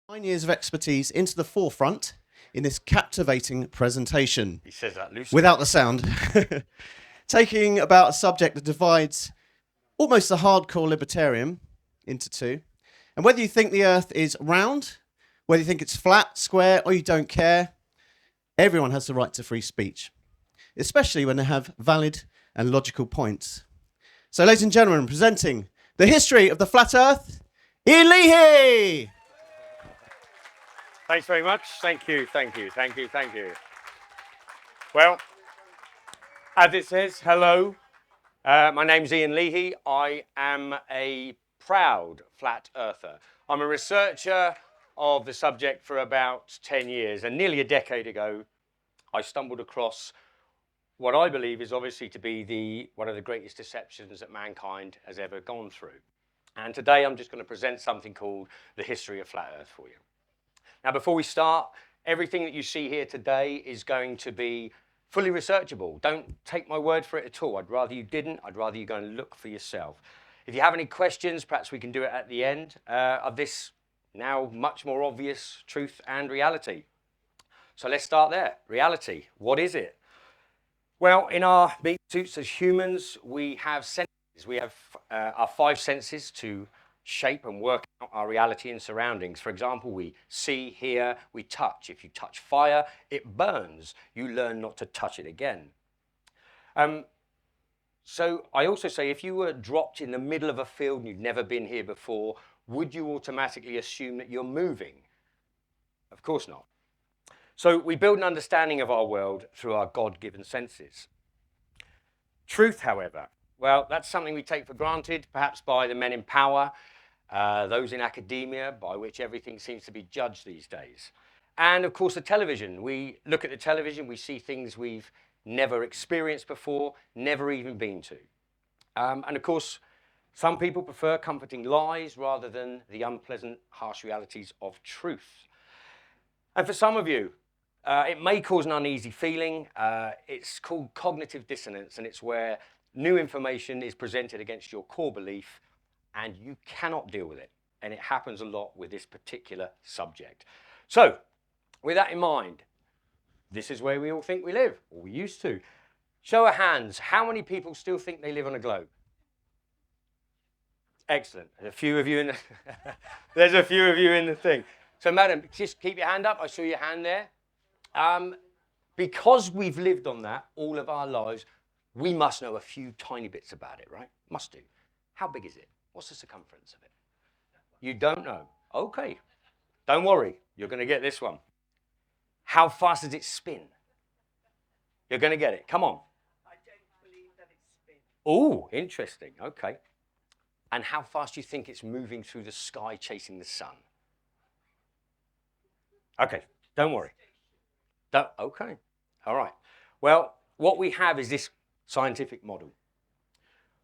9 years of expertise into the forefront in this captivating presentation. He says that loosely. Without the sound. Taking about a subject that divides almost the hardcore libertarian into two. And whether you think the earth is round, whether you think it's flat, square, or you don't care, everyone has the right to free speech, especially when they have valid and logical points. So, ladies and gentlemen, presenting the history of the flat earth, Ian Leahey! Thanks very much. Thank you. Well, as it says, hello. My name's Ian Leahey. I am a proud flat earther. I'm a researcher of the subject for about 10 years, and nearly a decade ago, I stumbled across what I believe is obviously to be one of the greatest deceptions that mankind has ever gone through. And today I'm just going to present something called the history of flat earth for you. Now, before we start, everything that you see here today is going to be fully researchable. Don't take my word for it at all. I'd rather you didn't. I'd rather you go and look for yourself. If you have any questions, perhaps we can do it at the end of this now much more obvious truth and reality. So let's start there. Reality, what is it? Well, in our meat suits as humans, we have senses. We have our five senses to shape and work out our reality and surroundings. For example, we see, hear, we touch. If you touch fire, it burns. You learn not to touch it again. So I also say, if you were dropped in the middle of a field and you'd never been here before, would you automatically assume that you're moving? Of course not. So we build an understanding of our world through our God-given senses. Truth, however, well, that's something we take for granted, perhaps by the men in power, those in academia, by which everything seems to be judged these days. And of course, the television. We look at the television, we see things we've never experienced before, never even been to. And of course, some people prefer comforting lies rather than the unpleasant, harsh realities of truth. And for some of you, it may cause an uneasy feeling. It's called cognitive dissonance, and it's where new information is presented against your core belief and you cannot deal with it. And it happens a lot with this particular subject. So, with that in mind, this is where we all think we live, or we used to. Show of hands, how many people still think they live on a globe? Excellent. There's a few of you in the there's a few of you in the thing. So, madam, just keep your hand up. I saw your hand there. Because we've lived on that all of our lives, we must know a few tiny bits about it, right? Must do. How big is it? What's the circumference of it? You don't know. Okay. Don't worry. You're going to get this one. How fast does it spin? You're going to get it. Come on. I don't believe that it spins. Oh, interesting. Okay. And how fast do you think it's moving through the sky chasing the sun? Okay. Don't worry. Okay. All right. Well, what we have is this scientific model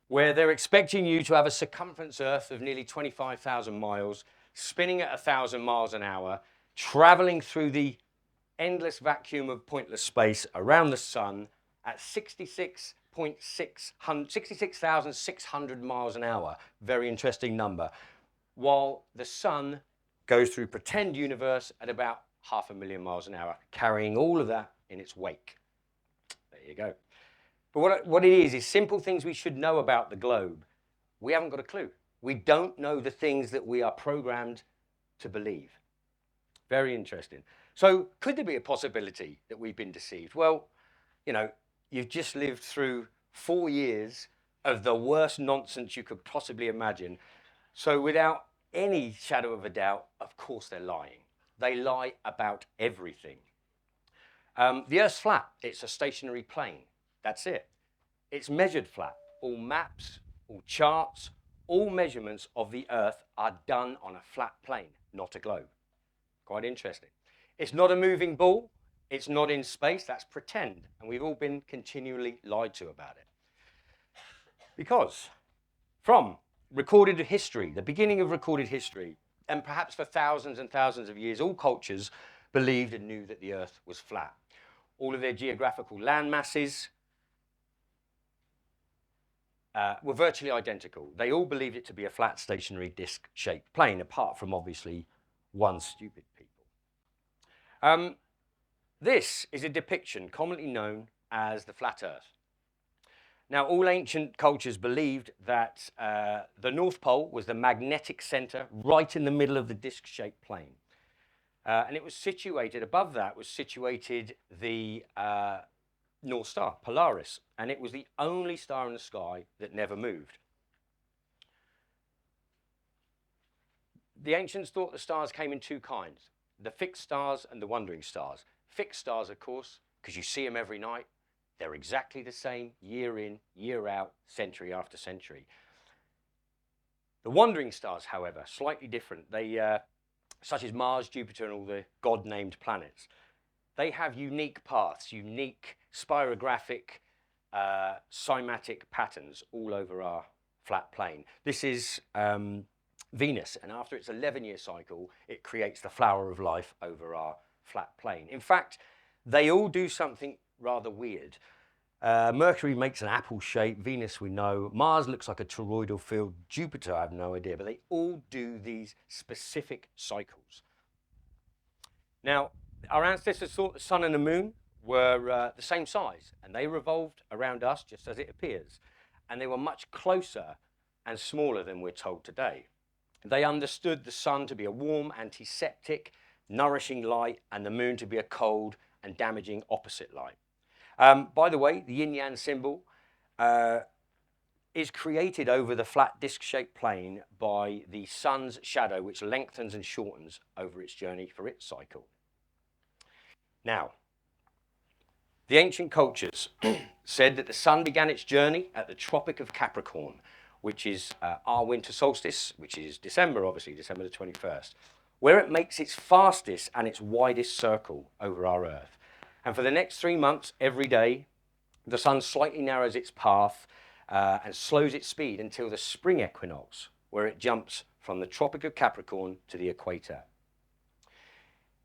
where they're expecting you to have a circumference Earth of nearly 25,000 miles, spinning at 1,000 miles an hour, traveling through the endless vacuum of pointless space around the sun at 66,600 miles an hour. Very interesting number. While the sun goes through pretend universe at about 500,000 miles an hour, carrying all of that in its wake. There you go. But what it is simple things we should know about the globe. We haven't got a clue. We don't know the things that we are programmed to believe. Very interesting. So could there be a possibility that we've been deceived? Well, you know, you've just lived through 4 years of the worst nonsense you could possibly imagine. So without any shadow of a doubt, of course they're lying. They lie about everything. The Earth's flat. It's a stationary plane. That's it. It's measured flat. All maps, all charts, all measurements of the Earth are done on a flat plane, not a globe. Quite interesting. It's not a moving ball. It's not in space. That's pretend. And we've all been continually lied to about it. Because from recorded history, the beginning of recorded history, and perhaps for thousands and thousands of years, all cultures believed and knew that the Earth was flat. All of their geographical land masses were virtually identical. They all believed it to be a flat, stationary, disc-shaped plane, apart from, obviously, one stupid people. This is a depiction commonly known as the flat Earth. Now, all ancient cultures believed that the North Pole was the magnetic center right in the middle of the disc-shaped plane. And it was situated, above that was situated the North Star, Polaris, and it was the only star in the sky that never moved. The ancients thought the stars came in two kinds, the fixed stars and the wandering stars. Fixed stars, of course, because you see them every night, they're exactly the same year in, year out, century after century. The wandering stars, however, slightly different. They, such as Mars, Jupiter, and all the God-named planets, they have unique paths, unique spirographic, cymatic patterns all over our flat plane. This is Venus, and after its 11-year cycle, it creates the flower of life over our flat plane. In fact, they all do something rather weird. Mercury makes an apple shape, Venus we know, Mars looks like a toroidal field, Jupiter I have no idea, but they all do these specific cycles. Now, our ancestors thought the sun and the moon were the same size, and they revolved around us just as it appears, and they were much closer and smaller than we're told today. They understood the sun to be a warm, antiseptic, nourishing light, and the moon to be a cold and damaging opposite light. By the way, the yin-yang symbol is created over the flat disc-shaped plane by the sun's shadow, which lengthens and shortens over its journey for its cycle. Now, the ancient cultures said that the sun began its journey at the Tropic of Capricorn, which is our winter solstice, which is December, obviously, December the 21st, where it makes its fastest and its widest circle over our Earth. And for the next 3 months, every day, the sun slightly narrows its path and slows its speed until the spring equinox, where it jumps from the Tropic of Capricorn to the equator.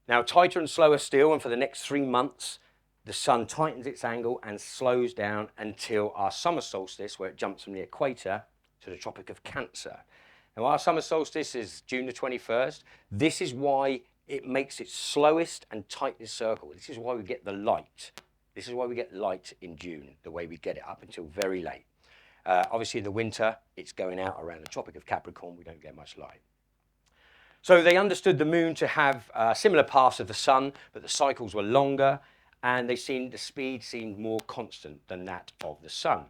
Now, tighter and slower still, and for the next 3 months, the sun tightens its angle and slows down until our summer solstice, where it jumps from the equator to the Tropic of Cancer. Now, our summer solstice is June the 21st. This is why it makes its slowest and tightest circle. This is why we get the light. This is why we get light in June, the way we get it up until very late. Obviously, in the winter, it's going out around the Tropic of Capricorn. We don't get much light. So they understood the moon to have similar paths of the sun, but the cycles were longer, and the speed seemed more constant than that of the sun.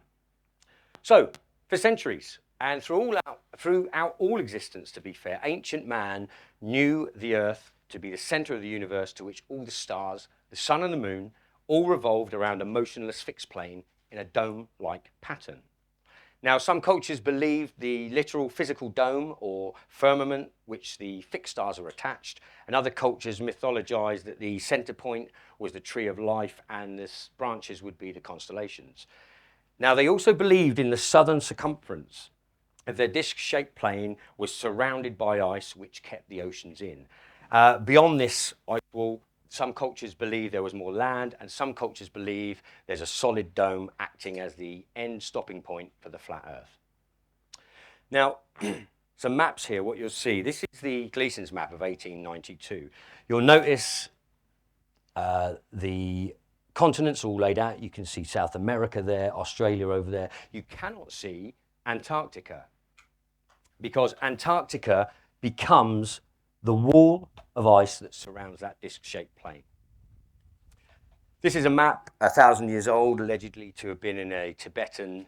So, for centuries, and throughout all existence, to be fair, ancient man knew the Earth to be the center of the universe to which all the stars, the sun and the moon, all revolved around a motionless fixed plane in a dome-like pattern. Now, some cultures believed the literal physical dome or firmament which the fixed stars are attached, and other cultures mythologized that the center point was the tree of life and the branches would be the constellations. Now, they also believed in the southern circumference of their disc-shaped plane was surrounded by ice which kept the oceans in. Beyond this ice wall, some cultures believe there was more land, and some cultures believe there's a solid dome acting as the end stopping point for the flat Earth. Now, some maps here, what you'll see, this is the Gleason's map of 1892. You'll notice the continents all laid out. You can see South America there, Australia over there. You cannot see Antarctica, because Antarctica becomes the wall of ice that surrounds that disc-shaped plane. This is a map 1,000 years old, allegedly to have been in a Tibetan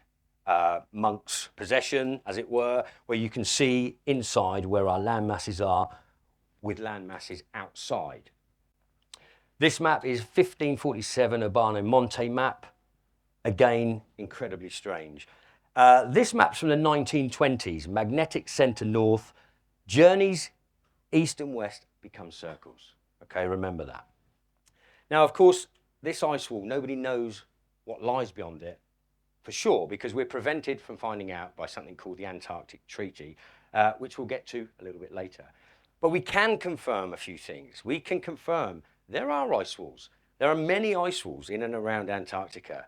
monk's possession, as it were, where you can see inside where our land masses are with land masses outside. This map is 1547 Urbano Monte map, again, incredibly strange. This map's from the 1920s, magnetic center north, journeys east and west become circles. Okay, remember that. Now, of course, this ice wall, nobody knows what lies beyond it for sure, because we're prevented from finding out by something called the Antarctic Treaty, which we'll get to a little bit later. But we can confirm a few things. We can confirm there are ice walls. There are many ice walls in and around Antarctica.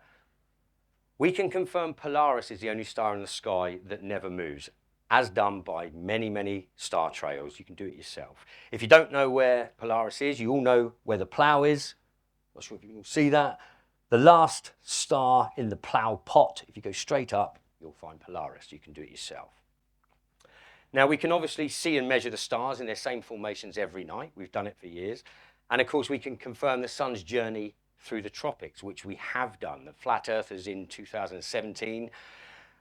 We can confirm Polaris is the only star in the sky that never moves. as done by many, many star trails. You can do it yourself. If you don't know where Polaris is, you all know where the plough is. Not sure if you can all see that. The last star in the plough pot, if you go straight up, you'll find Polaris. You can do it yourself. Now, we can obviously see and measure the stars in their same formations every night. We've done it for years. And of course, we can confirm the sun's journey through the tropics, which we have done. The Flat Earthers in 2017,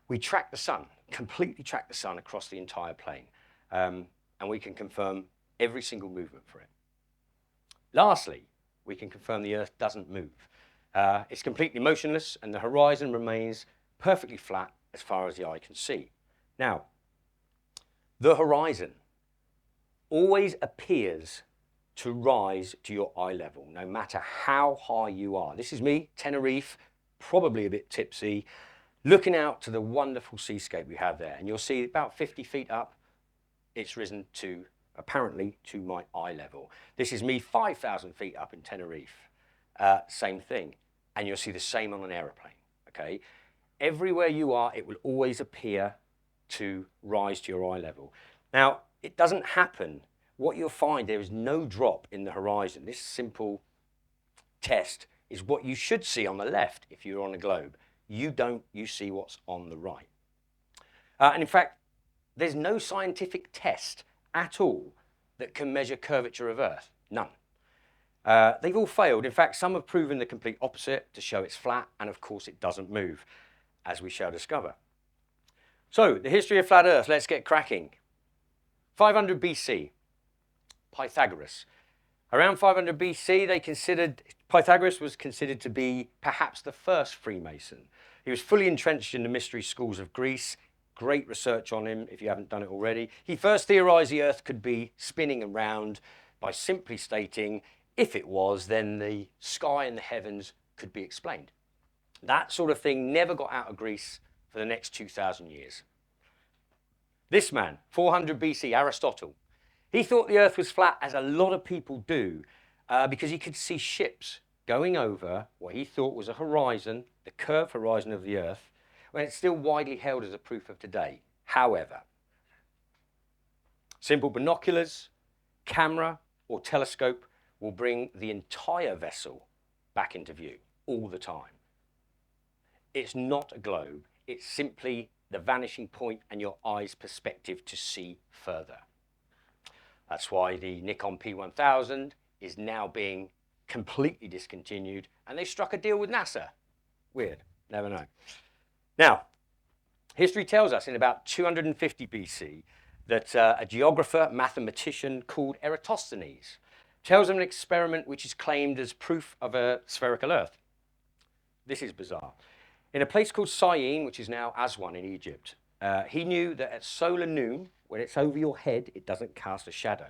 we tracked the sun, completely tracked the sun across the entire plane. And we can confirm every single movement for it. Lastly, we can confirm the Earth doesn't move. It's completely motionless and the horizon remains perfectly flat as far as the eye can see. Now, the horizon always appears to rise to your eye level, no matter how high you are. This is me, Tenerife, probably a bit tipsy, looking out to the wonderful seascape we have there. And you'll see about 50 feet up, it's risen to, apparently, to my eye level. This is me 5,000 feet up in Tenerife, same thing. And you'll see the same on an aeroplane, okay? Everywhere you are, it will always appear to rise to your eye level. Now, it doesn't happen. What you'll find, there is no drop in the horizon. This simple test is what you should see on the left if you're on a globe. You don't, you see what's on the right. And in fact, there's no scientific test at all that can measure curvature of Earth. None. They've all failed. In fact, some have proven the complete opposite, to show it's flat, and of course it doesn't move, as we shall discover. So, the history of flat Earth, let's get cracking. 500 BC, Pythagoras. Around 500 BC, Pythagoras was considered to be perhaps the first Freemason. He was fully entrenched in the mystery schools of Greece. Great research on him, if you haven't done it already. He first theorized the Earth could be spinning around by simply stating, if it was, then the sky and the heavens could be explained. That sort of thing never got out of Greece for the next 2,000 years. This man, 400 BC, Aristotle, he thought the Earth was flat, as a lot of people do, because he could see ships going over what he thought was a horizon, the curved horizon of the Earth, when it's still widely held as a proof of today. However, simple binoculars, camera, or telescope will bring the entire vessel back into view all the time. It's not a globe, it's simply the vanishing point and your eye's perspective to see further. That's why the Nikon P1000 is now being completely discontinued, and they struck a deal with NASA. Weird, never know. Now, history tells us in about 250 BC that a geographer, mathematician called Eratosthenes tells of an experiment which is claimed as proof of a spherical Earth. This is bizarre. In a place called Syene, which is now Aswan in Egypt, he knew that at solar noon, when it's over your head, it doesn't cast a shadow.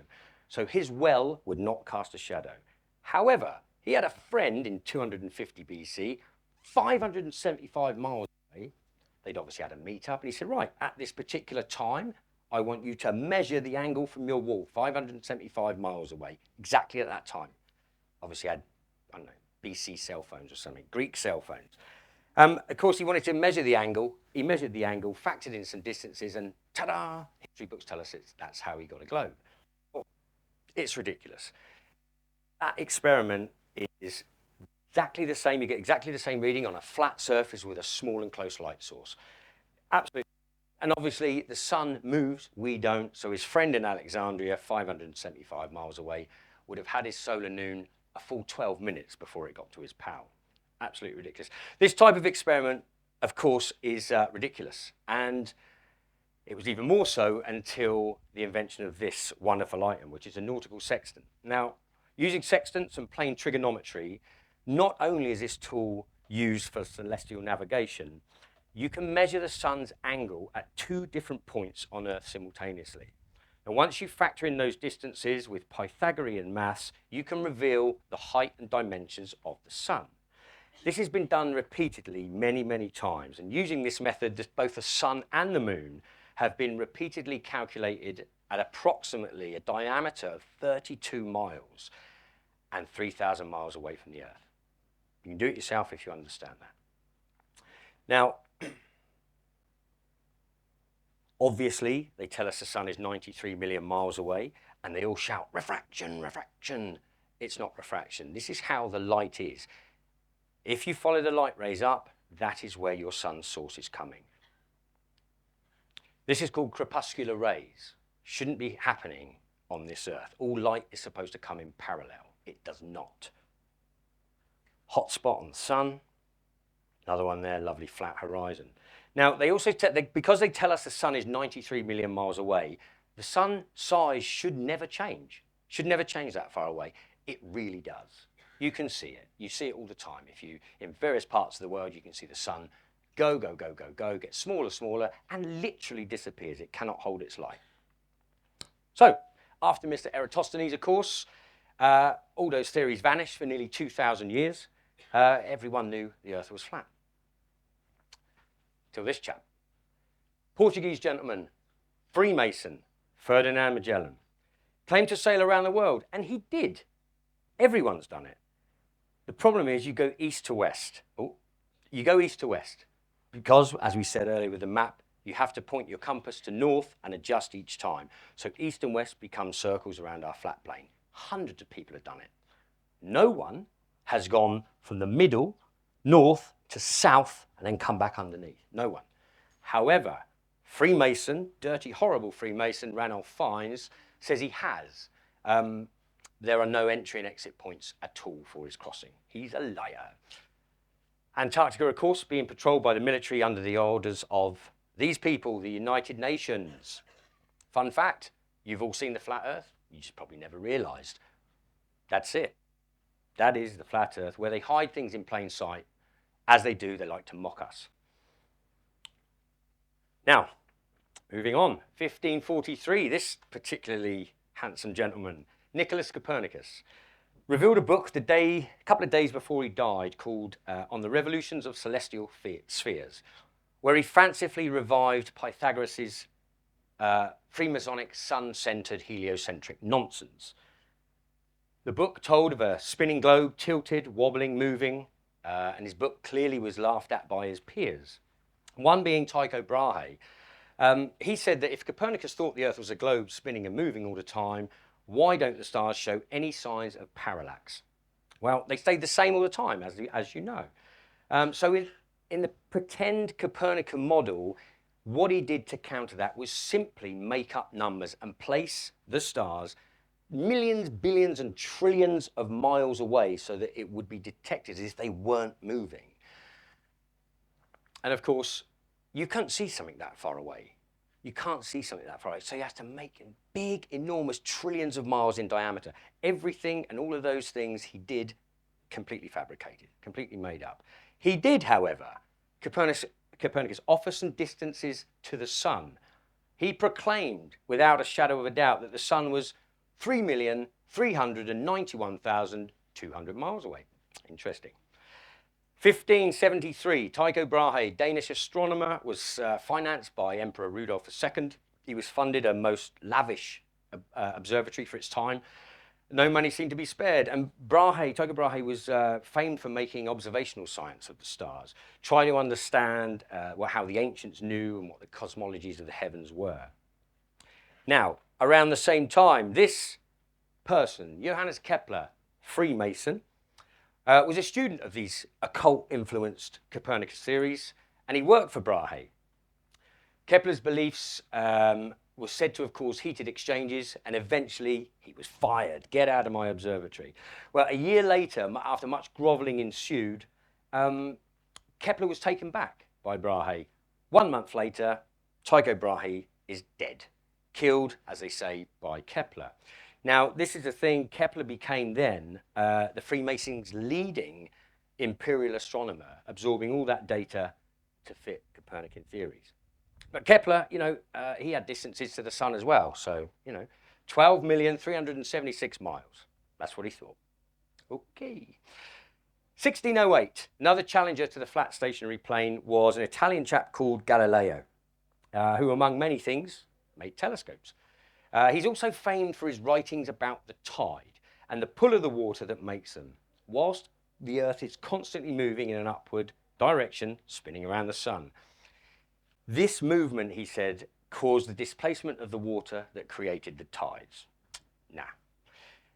So his well would not cast a shadow. However, he had a friend in 250 BC, 575 miles away. They'd obviously had a meet-up, and he said, right, at this particular time, I want you to measure the angle from your wall, 575 miles away, exactly at that time. Obviously had, I don't know, BC cell phones or something, Greek cell phones. Of course, he wanted to measure the angle. He measured the angle, factored in some distances, and ta-da! History books tell us that's how he got a globe. Well, it's ridiculous. That experiment is exactly the same. You get exactly the same reading on a flat surface with a small and close light source. Absolutely. And obviously, the sun moves, we don't. So his friend in Alexandria, 575 miles away, would have had his solar noon a full 12 minutes before it got to his pal. Absolutely ridiculous. This type of experiment, of course, is ridiculous. And it was even more so until the invention of this wonderful item, which is a nautical sextant. Now, using sextants and plain trigonometry, not only is this tool used for celestial navigation, you can measure the sun's angle at 2 different points on Earth simultaneously. And once you factor in those distances with Pythagorean maths, you can reveal the height and dimensions of the sun. This has been done repeatedly many, many times. And using this method, both the sun and the moon have been repeatedly calculated at approximately a diameter of 32 miles and 3,000 miles away from the Earth. You can do it yourself if you understand that. Now, Obviously, they tell us the sun is 93 million miles away, and they all shout, refraction, refraction. It's not refraction. This is how the light is. If you follow the light rays up, that is where your sun's source is coming. This is called crepuscular rays. Shouldn't be happening on this earth. All light is supposed to come in parallel. It does not. Hot spot on the sun. Another one there, lovely flat horizon. Now, they also, because they tell us the sun is 93 million miles away, the sun size should never change. Should never change that far away. It really does. You can see it. You see it all the time. If you, in various parts of the world, you can see the sun go, go, go, go, go, get smaller, smaller, and literally disappears. It cannot hold its light. So, after Mr. Eratosthenes, of course, all those theories vanished for nearly 2,000 years. Everyone knew the earth was flat. Till this chap. Portuguese gentleman, Freemason, Ferdinand Magellan, claimed to sail around the world, and he did. Everyone's done it. The problem is you go east to west. Oh, you go east to west because, as we said earlier with the map, you have to point your compass to north and adjust each time. So east and west become circles around our flat plane. Hundreds of people have done it. No one has gone from the middle, north to south, and then come back underneath. No one. However, Freemason, dirty, horrible Freemason, Ranulph Fiennes, says he has. There are no entry and exit points at all for his crossing. He's a liar. Antarctica, of course, being patrolled by the military under the orders of these people, the United Nations. Fun fact, you've all seen the flat Earth. You just probably never realised. That's it. That is the flat Earth, where they hide things in plain sight. As they do, they like to mock us. Now, moving on, 1543, this particularly handsome gentleman, Nicholas Copernicus, revealed a book a couple of days before he died called On the Revolutions of Celestial Spheres, where he fancifully revived Pythagoras' Freemasonic sun-centered heliocentric nonsense. The book told of a spinning globe, tilted, wobbling, moving, and his book clearly was laughed at by his peers. One being Tycho Brahe. He said that if Copernicus thought the Earth was a globe spinning and moving all the time, why don't the stars show any signs of parallax? Well, they stayed the same all the time, as you know. So in the pretend Copernican model, what he did to counter that was simply make up numbers and place the stars millions, billions, and trillions of miles away so that it would be detected as if they weren't moving. And of course, you can't see something that far away. You can't see something that far away. So you have to make it big, enormous, trillions of miles in diameter. Everything and all of those things he did completely fabricated, completely made up. He did, however, Copernicus offer some distances to the sun. He proclaimed without a shadow of a doubt that the sun was 3,391,200 miles away. Interesting. 1573, Tycho Brahe, Danish astronomer, was financed by Emperor Rudolf II. He was funded a most lavish observatory for its time. No money seemed to be spared, and Tycho Brahe was famed for making observational science of the stars, trying to understand how the ancients knew and what the cosmologies of the heavens were. Now, around the same time, this person, Johannes Kepler, Freemason, was a student of these occult-influenced Copernicus theories, and he worked for Brahe. Kepler's beliefs were said to have caused heated exchanges, and eventually he was fired. Get out of my observatory. Well, a year later, after much grovelling ensued, Kepler was taken back by Brahe. 1 month later, Tycho Brahe is dead, killed, as they say, by Kepler. Now, this is the thing, Kepler became then the Freemasons' leading imperial astronomer, absorbing all that data to fit Copernican theories. But Kepler, he had distances to the sun as well. So, 12,376 miles. That's what he thought. Okay. 1608, another challenger to the flat stationary plane was an Italian chap called Galileo, who, among many things, made telescopes. He's also famed for his writings about the tide and the pull of the water that makes them, whilst the Earth is constantly moving in an upward direction, spinning around the sun. This movement, he said, caused the displacement of the water that created the tides. Nah.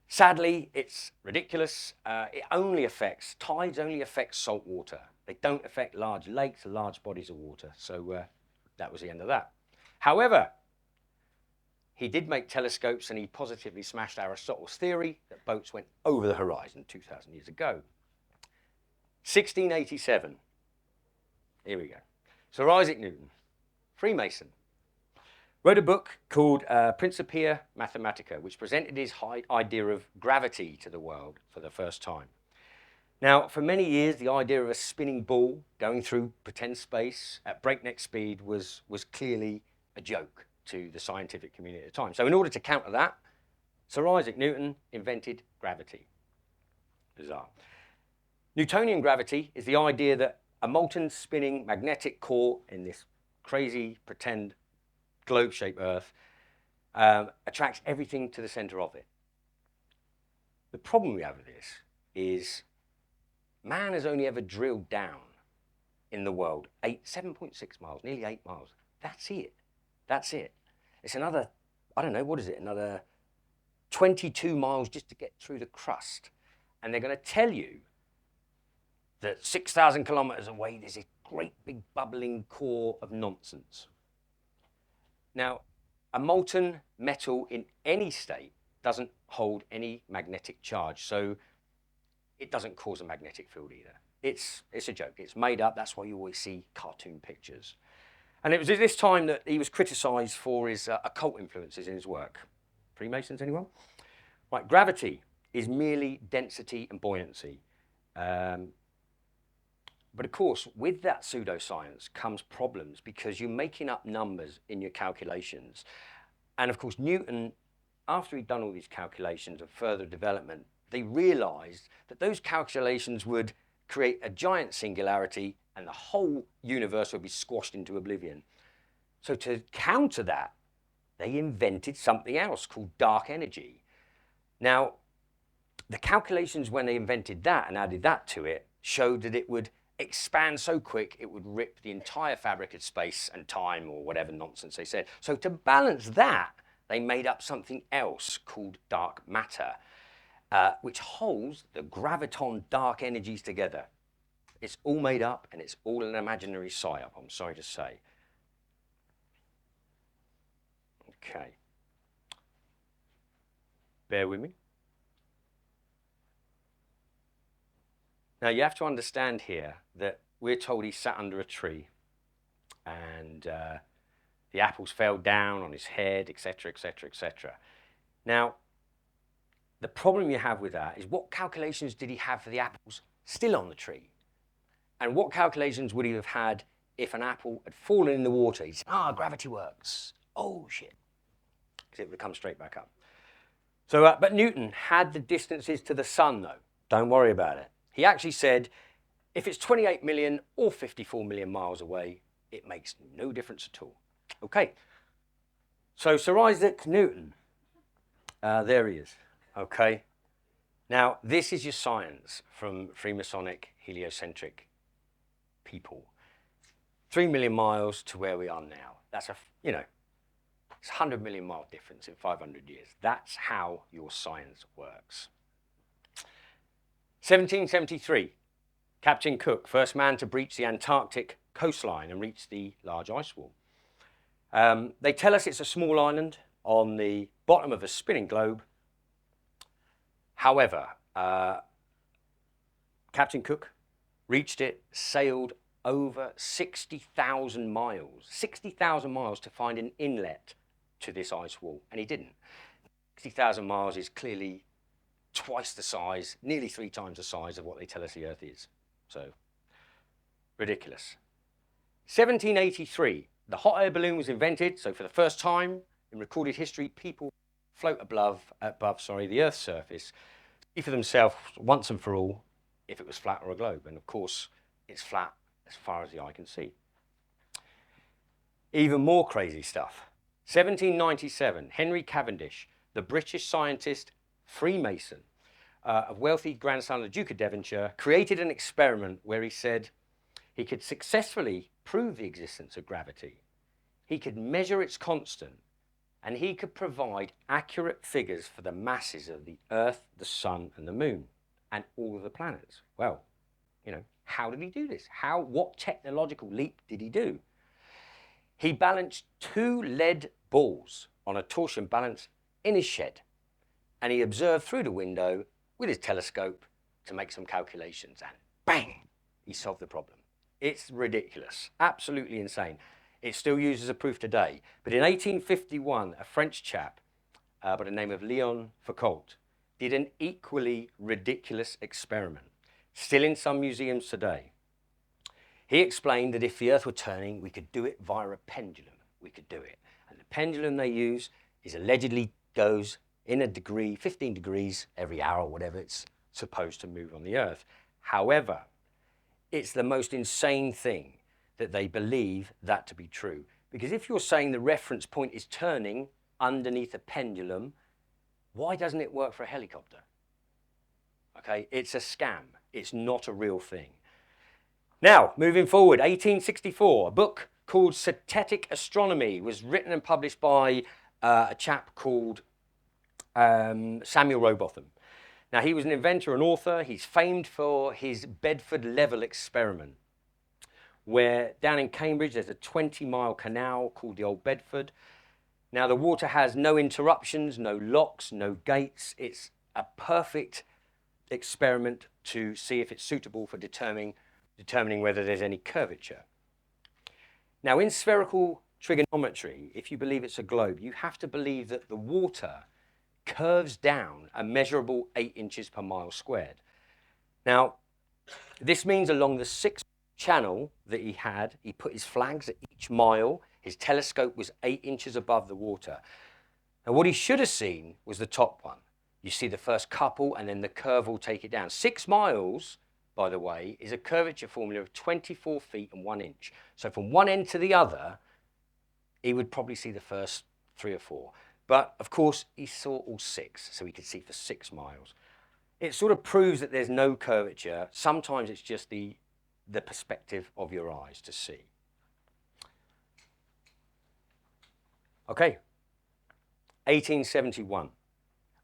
Sadly, it's ridiculous. Tides only affect salt water. They don't affect large lakes or large bodies of water. So that was the end of that. However, he did make telescopes, and he positively smashed Aristotle's theory that boats went over the horizon 2,000 years ago. 1687. Here we go. Sir Isaac Newton, Freemason, wrote a book called Principia Mathematica, which presented his idea of gravity to the world for the first time. Now, for many years, the idea of a spinning ball going through pretend space at breakneck speed was clearly a joke to the scientific community at the time. So in order to counter that, Sir Isaac Newton invented gravity. Bizarre. Newtonian gravity is the idea that a molten spinning magnetic core in this crazy pretend globe-shaped Earth attracts everything to the center of it. The problem we have with this is man has only ever drilled down in the world 7.6 miles, nearly 8 miles. That's it. That's it. It's another, I don't know, what is it? Another 22 miles just to get through the crust. And they're going to tell you that 6,000 kilometers away, there's a great big bubbling core of nonsense. Now, a molten metal in any state doesn't hold any magnetic charge, so it doesn't cause a magnetic field either. It's a joke. It's made up. That's why you always see cartoon pictures. And it was at this time that he was criticized for his occult influences in his work. Freemasons, anyone? Right, gravity is merely density and buoyancy. But of course, with that pseudoscience comes problems because you're making up numbers in your calculations. And of course, Newton, after he'd done all these calculations of further development, they realized that those calculations would create a giant singularity and the whole universe would be squashed into oblivion. So to counter that, they invented something else called dark energy. Now, the calculations when they invented that and added that to it showed that it would expand so quick it would rip the entire fabric of space and time, or whatever nonsense they said. So to balance that, they made up something else called dark matter, which holds the graviton dark energies together. It's all made up and it's all an imaginary psyop, I'm sorry to say. Okay. Bear with me. Now you have to understand here that we're told he sat under a tree and the apples fell down on his head, etc., etc., etc. Now, the problem you have with that is, what calculations did he have for the apples still on the tree? And what calculations would he have had if an apple had fallen in the water? He said, gravity works. Oh, shit. Because it would come straight back up. So, but Newton had the distances to the sun, though. Don't worry about it. He actually said, if it's 28 million or 54 million miles away, it makes no difference at all. Okay. So Sir Isaac Newton, there he is. Okay. Now, this is your science from Freemasonic heliocentric people. 3 million miles to where we are now. That's it's 100 million mile difference in 500 years. That's how your science works. 1773, Captain Cook, first man to breach the Antarctic coastline and reach the large ice wall. They tell us it's a small island on the bottom of a spinning globe. However, Captain Cook reached it, sailed over 60,000 miles to find an inlet to this ice wall, and he didn't. 60,000 miles is clearly twice the size, nearly 3 times the size of what they tell us the Earth is. So, ridiculous. 1783, the hot air balloon was invented, so for the first time in recorded history, people float above the Earth's surface, see for themselves once and for all if it was flat or a globe. And of course, it's flat as far as the eye can see. Even more crazy stuff. 1797, Henry Cavendish, the British scientist, Freemason, a wealthy grandson of the Duke of Devonshire, created an experiment where he said he could successfully prove the existence of gravity. He could measure its constant, and he could provide accurate figures for the masses of the Earth, the Sun, and the Moon, and all of the planets. Well, you know, how did he do this? What technological leap did he do? He balanced 2 lead balls on a torsion balance in his shed, and he observed through the window with his telescope to make some calculations, and bang, he solved the problem. It's ridiculous, absolutely insane. It's still used as a proof today. But in 1851, a French chap by the name of Leon Foucault did an equally ridiculous experiment, still in some museums today. He explained that if the Earth were turning, we could do it via a pendulum. We could do it. And the pendulum they use is allegedly goes in a degree, 15 degrees every hour or whatever it's supposed to move on the Earth. However, it's the most insane thing that they believe that to be true. Because if you're saying the reference point is turning underneath a pendulum, why doesn't it work for a helicopter? Okay, it's a scam. It's not a real thing. Now, moving forward, 1864, a book called Synthetic Astronomy was written and published by a chap called Samuel Rowbotham. Now, he was an inventor and author. He's famed for his Bedford Level experiment, where down in Cambridge, there's a 20-mile canal called the Old Bedford. Now, the water has no interruptions, no locks, no gates. It's a perfect experiment to see if it's suitable for determining whether there's any curvature. Now, in spherical trigonometry, if you believe it's a globe, you have to believe that the water curves down a measurable 8 inches per mile squared. Now, this means along the 6 channel that he had, he put his flags at each mile. His telescope was 8 inches above the water. And what he should have seen was the top one. You see the first couple, and then the curve will take it down. 6 miles, by the way, is a curvature formula of 24 feet and 1 inch. So from one end to the other, he would probably see the first 3 or 4. But of course, he saw all 6, so he could see for 6 miles. It sort of proves that there's no curvature. Sometimes it's just the perspective of your eyes to see. Okay, 1871.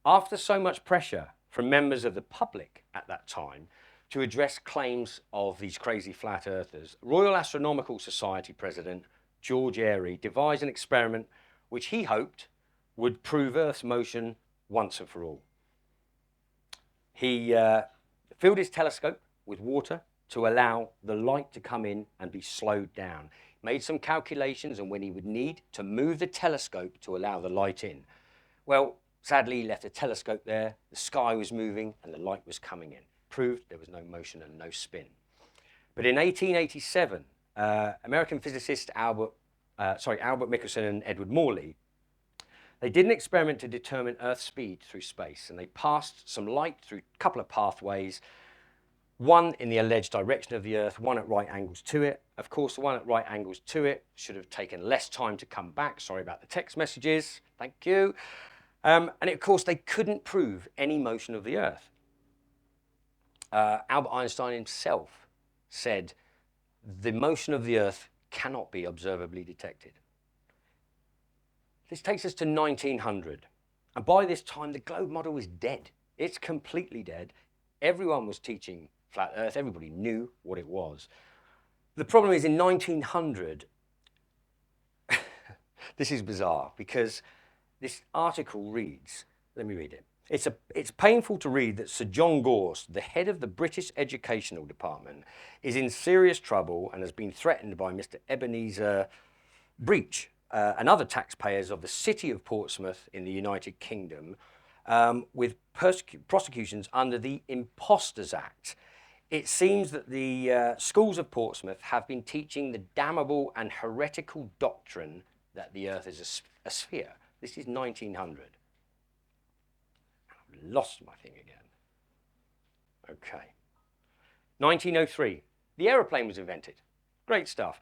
After so much pressure from members of the public at that time to address claims of these crazy flat earthers, Royal Astronomical Society President George Airy devised an experiment which he hoped would prove Earth's motion once and for all. He filled his telescope with water to allow the light to come in and be slowed down. Made some calculations on when he would need to move the telescope to allow the light in. Well, sadly, he left the telescope there, the sky was moving and the light was coming in. Proved there was no motion and no spin. But in 1887, American physicists Albert Michelson and Edward Morley, they did an experiment to determine Earth's speed through space, and they passed some light through a couple of pathways, one in the alleged direction of the Earth, one at right angles to it. Of course, the one at right angles to it should have taken less time to come back. Sorry about the text messages. Thank you. And of course, they couldn't prove any motion of the Earth. Albert Einstein himself said, the motion of the Earth cannot be observably detected. This takes us to 1900. And by this time, the globe model is dead. It's completely dead. Everyone was teaching flat Earth. Everybody knew what it was. The problem is in 1900, this is bizarre because this article reads, let me read it. It's painful to read that Sir John Gorst, the head of the British Educational Department, is in serious trouble and has been threatened by Mr. Ebenezer Breach and other taxpayers of the city of Portsmouth in the United Kingdom with prosecutions under the Impostors Act. It seems that the schools of Portsmouth have been teaching the damnable and heretical doctrine that the Earth is a sphere. This is 1900. I've lost my thing again. Okay. 1903. The aeroplane was invented. Great stuff.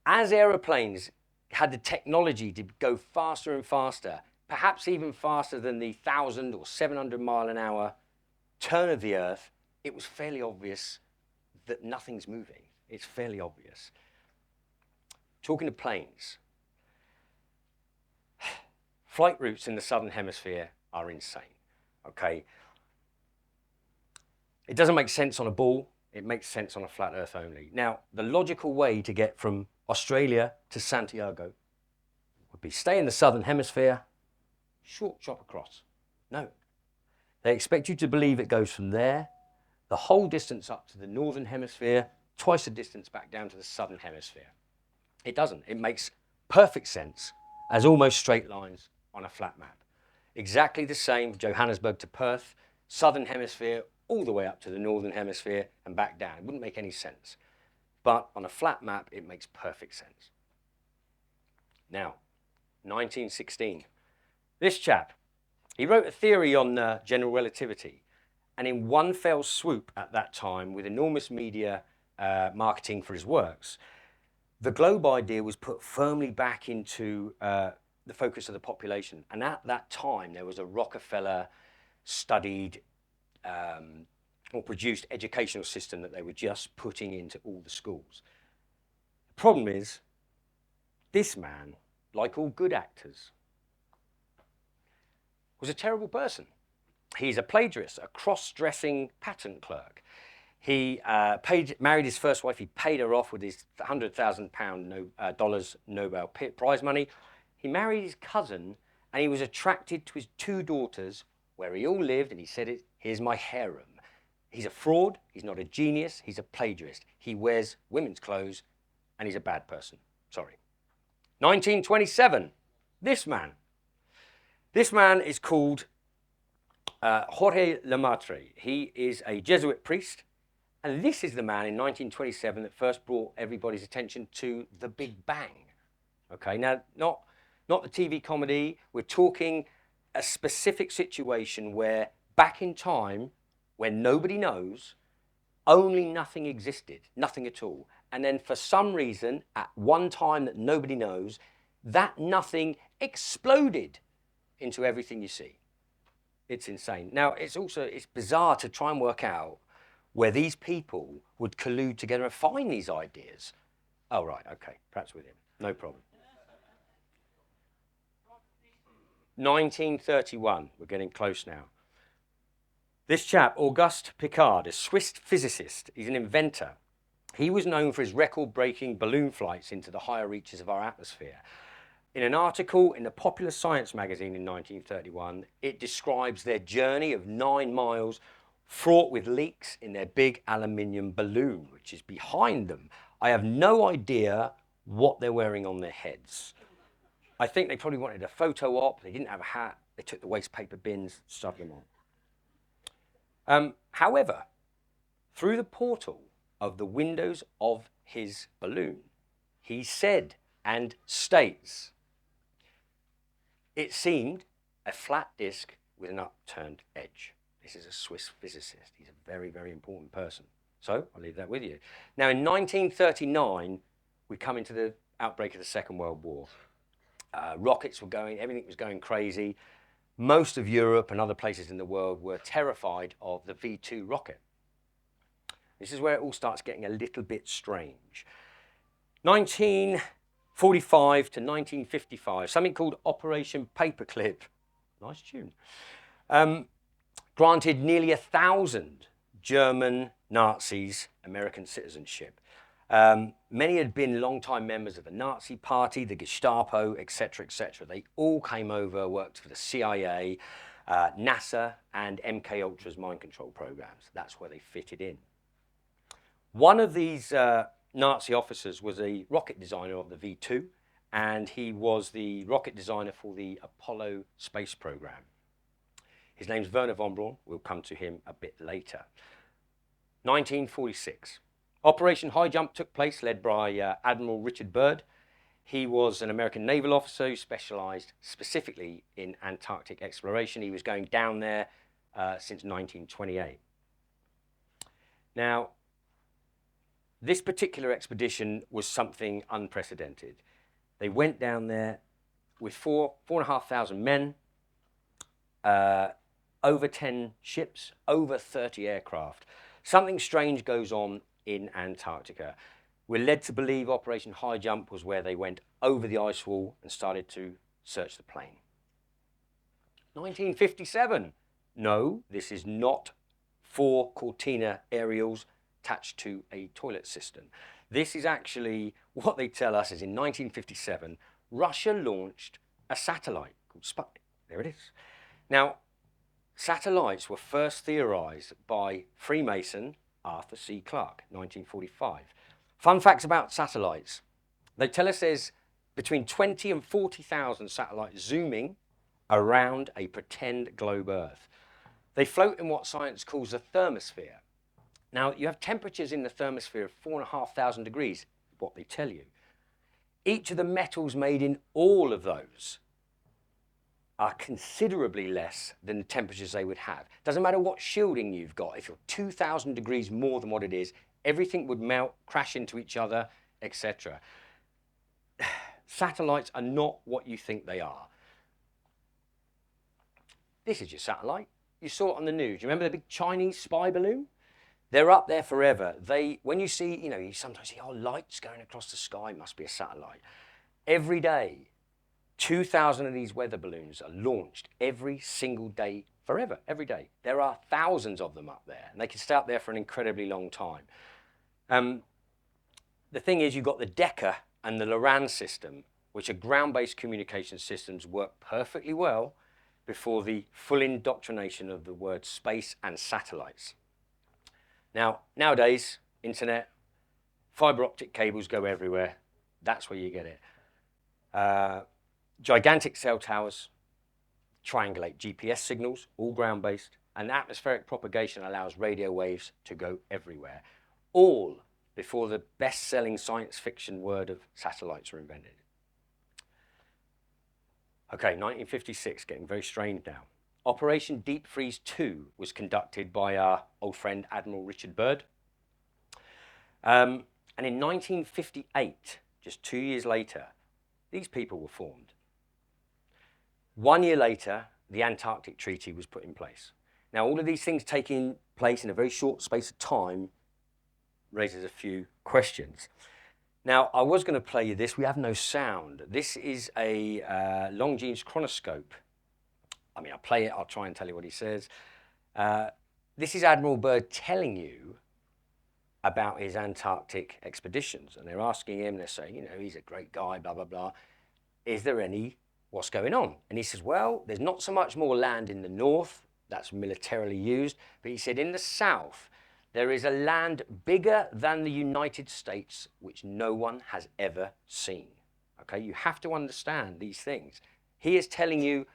As aeroplanes had the technology to go faster and faster, perhaps even faster than the 1,000 or 700 mile an hour turn of the Earth, it was fairly obvious that nothing's moving. It's fairly obvious. Talking of planes, Flight routes in the southern hemisphere are insane, okay? It doesn't make sense on a ball. It makes sense on a flat Earth only. Now, the logical way to get from Australia to Santiago would be stay in the southern hemisphere, short chop across. No. They expect you to believe it goes from there, the whole distance up to the northern hemisphere, twice the distance back down to the southern hemisphere. It doesn't. It makes perfect sense as almost straight lines on a flat map. Exactly the same, Johannesburg to Perth, southern hemisphere, all the way up to the northern hemisphere and back down. It wouldn't make any sense. But on a flat map, it makes perfect sense. Now, 1916. This chap, he wrote a theory on general relativity, and in one fell swoop at that time, with enormous media marketing for his works, the globe idea was put firmly back into the focus of the population. And at that time, there was a Rockefeller studied or produced educational system that they were just putting into all the schools. The problem is, this man, like all good actors, was a terrible person. He's a plagiarist, a cross-dressing patent clerk. He married his first wife. He paid her off with his $100,000 Nobel Prize money. He married his cousin, and he was attracted to his two daughters, where he all lived, and he said, here's my harem. He's a fraud. He's not a genius. He's a plagiarist. He wears women's clothes, and he's a bad person. Sorry. 1927. This man is called Jorge Lemaitre. He is a Jesuit priest, and this is the man in 1927 that first brought everybody's attention to the Big Bang. Okay, now not the TV comedy. We're talking a specific situation where back in time, when nobody knows, only nothing existed, nothing at all. And then for some reason, at one time that nobody knows, that nothing exploded into everything you see. It's insane. Now, it's bizarre to try and work out where these people would collude together and find these ideas. Oh, right, okay, perhaps with him, no problem. 1931, we're getting close now. This chap, Auguste Piccard, a Swiss physicist, he's an inventor. He was known for his record-breaking balloon flights into the higher reaches of our atmosphere. In an article in the Popular Science magazine in 1931, it describes their journey of 9 miles fraught with leaks in their big aluminium balloon, which is behind them. I have no idea what they're wearing on their heads. I think they probably wanted a photo op. They didn't have a hat. They took the waste paper bins, stuffed them on. However, through the portal of the windows of his balloon, he said and states, it seemed a flat disk with an upturned edge. This is a Swiss physicist. He's a very, very important person. So I'll leave that with you. Now, in 1939, we come into the outbreak of the Second World War. Rockets were going, everything was going crazy. Most of Europe and other places in the world were terrified of the V2 rocket. This is where it all starts getting a little bit strange. 1945 to 1955, something called Operation Paperclip, nice tune, granted nearly 1,000 German Nazis American citizenship. Many had been long-time members of the Nazi Party, the Gestapo, etc., etc. They all came over, worked for the CIA, NASA, and MK Ultra's mind control programs. That's where they fitted in. One of these Nazi officers was a rocket designer of the V2, and he was the rocket designer for the Apollo space program. His name's Werner von Braun. We'll come to him a bit later. 1946. Operation High Jump took place, led by Admiral Richard Byrd. He was an American naval officer who specialized specifically in Antarctic exploration. He was going down there since 1928. Now, this particular expedition was something unprecedented. They went down there with 4,500 men, over 10 ships, over 30 aircraft. Something strange goes on in Antarctica. We're led to believe Operation High Jump was where they went over the ice wall and started to search the plain. 1957. No, this is not 4 Cortina aerials attached to a toilet cistern. This is actually, what they tell us is in 1957, Russia launched a satellite called Sputnik. There it is. Now, satellites were first theorized by Freemason Arthur C. Clarke, 1945. Fun facts about satellites. They tell us there's between 20 and 40,000 satellites zooming around a pretend globe Earth. They float in what science calls a thermosphere. Now, you have temperatures in the thermosphere of 4,500 degrees, what they tell you. Each of the metals made in all of those are considerably less than the temperatures they would have. Doesn't matter what shielding you've got. If you're 2,000 degrees more than what it is, everything would melt, crash into each other, etc. Satellites are not what you think they are. This is your satellite. You saw it on the news. You remember the big Chinese spy balloon? They're up there forever. When you see, you sometimes see, lights going across the sky, must be a satellite. Every day, 2,000 of these weather balloons are launched every single day, forever, every day. There are thousands of them up there, and they can stay up there for an incredibly long time. The thing is, you've got the Decca and the Loran system, which are ground-based communication systems, work perfectly well before the full indoctrination of the word space and satellites. Now, nowadays, internet, fiber optic cables go everywhere. That's where you get it. Gigantic cell towers triangulate GPS signals, all ground-based, and atmospheric propagation allows radio waves to go everywhere, all before the best-selling science fiction word of satellites were invented. Okay, 1956, getting very strange now. Operation Deep Freeze 2 was conducted by our old friend Admiral Richard Byrd. And in 1958, just 2 years later, these people were formed. 1 year later, the Antarctic Treaty was put in place. Now, all of these things taking place in a very short space of time raises a few questions. Now, I was going to play you this. We have no sound. This is a Longines chronoscope. I mean, I'll play it. I'll try and tell you what he says. This is Admiral Byrd telling you about his Antarctic expeditions. And they're asking him, they're saying, he's a great guy, blah, blah, blah. Is there what's going on? And he says, well, there's not so much more land in the north. That's militarily used. But he said in the south, there is a land bigger than the United States, which no one has ever seen. Okay, you have to understand these things. He is telling you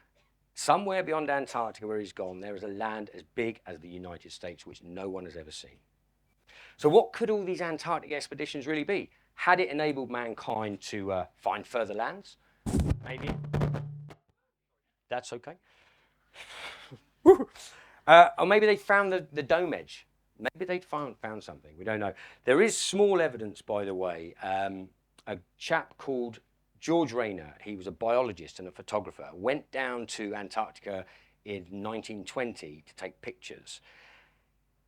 somewhere beyond Antarctica where he's gone, there is a land as big as the United States, which no one has ever seen. So what could all these Antarctic expeditions really be? Had it enabled mankind to find further lands? Maybe. That's okay. Or maybe they found the dome edge. Maybe they'd found something. We don't know. There is small evidence, by the way. A chap called George Rayner, he was a biologist and a photographer, went down to Antarctica in 1920 to take pictures.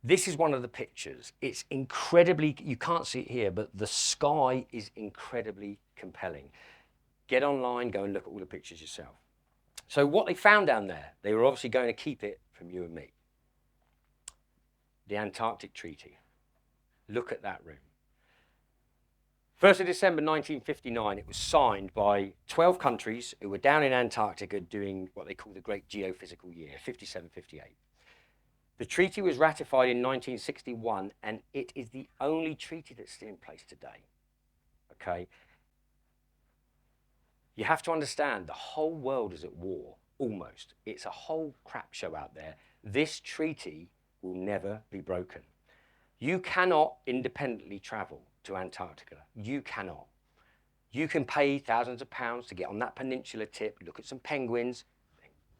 This is one of the pictures. It's incredibly, you can't see it here, but the sky is incredibly compelling. Get online, go and look at all the pictures yourself. So what they found down there, they were obviously going to keep it from you and me. The Antarctic Treaty. Look at that room. 1st of December 1959, it was signed by 12 countries who were down in Antarctica doing what they call the Great Geophysical Year, 57-58. The treaty was ratified in 1961, and it is the only treaty that's still in place today. Okay? You have to understand, the whole world is at war, almost. It's a whole crap show out there. This treaty will never be broken. You cannot independently travel to Antarctica. You cannot. You can pay thousands of pounds to get on that peninsula tip, look at some penguins,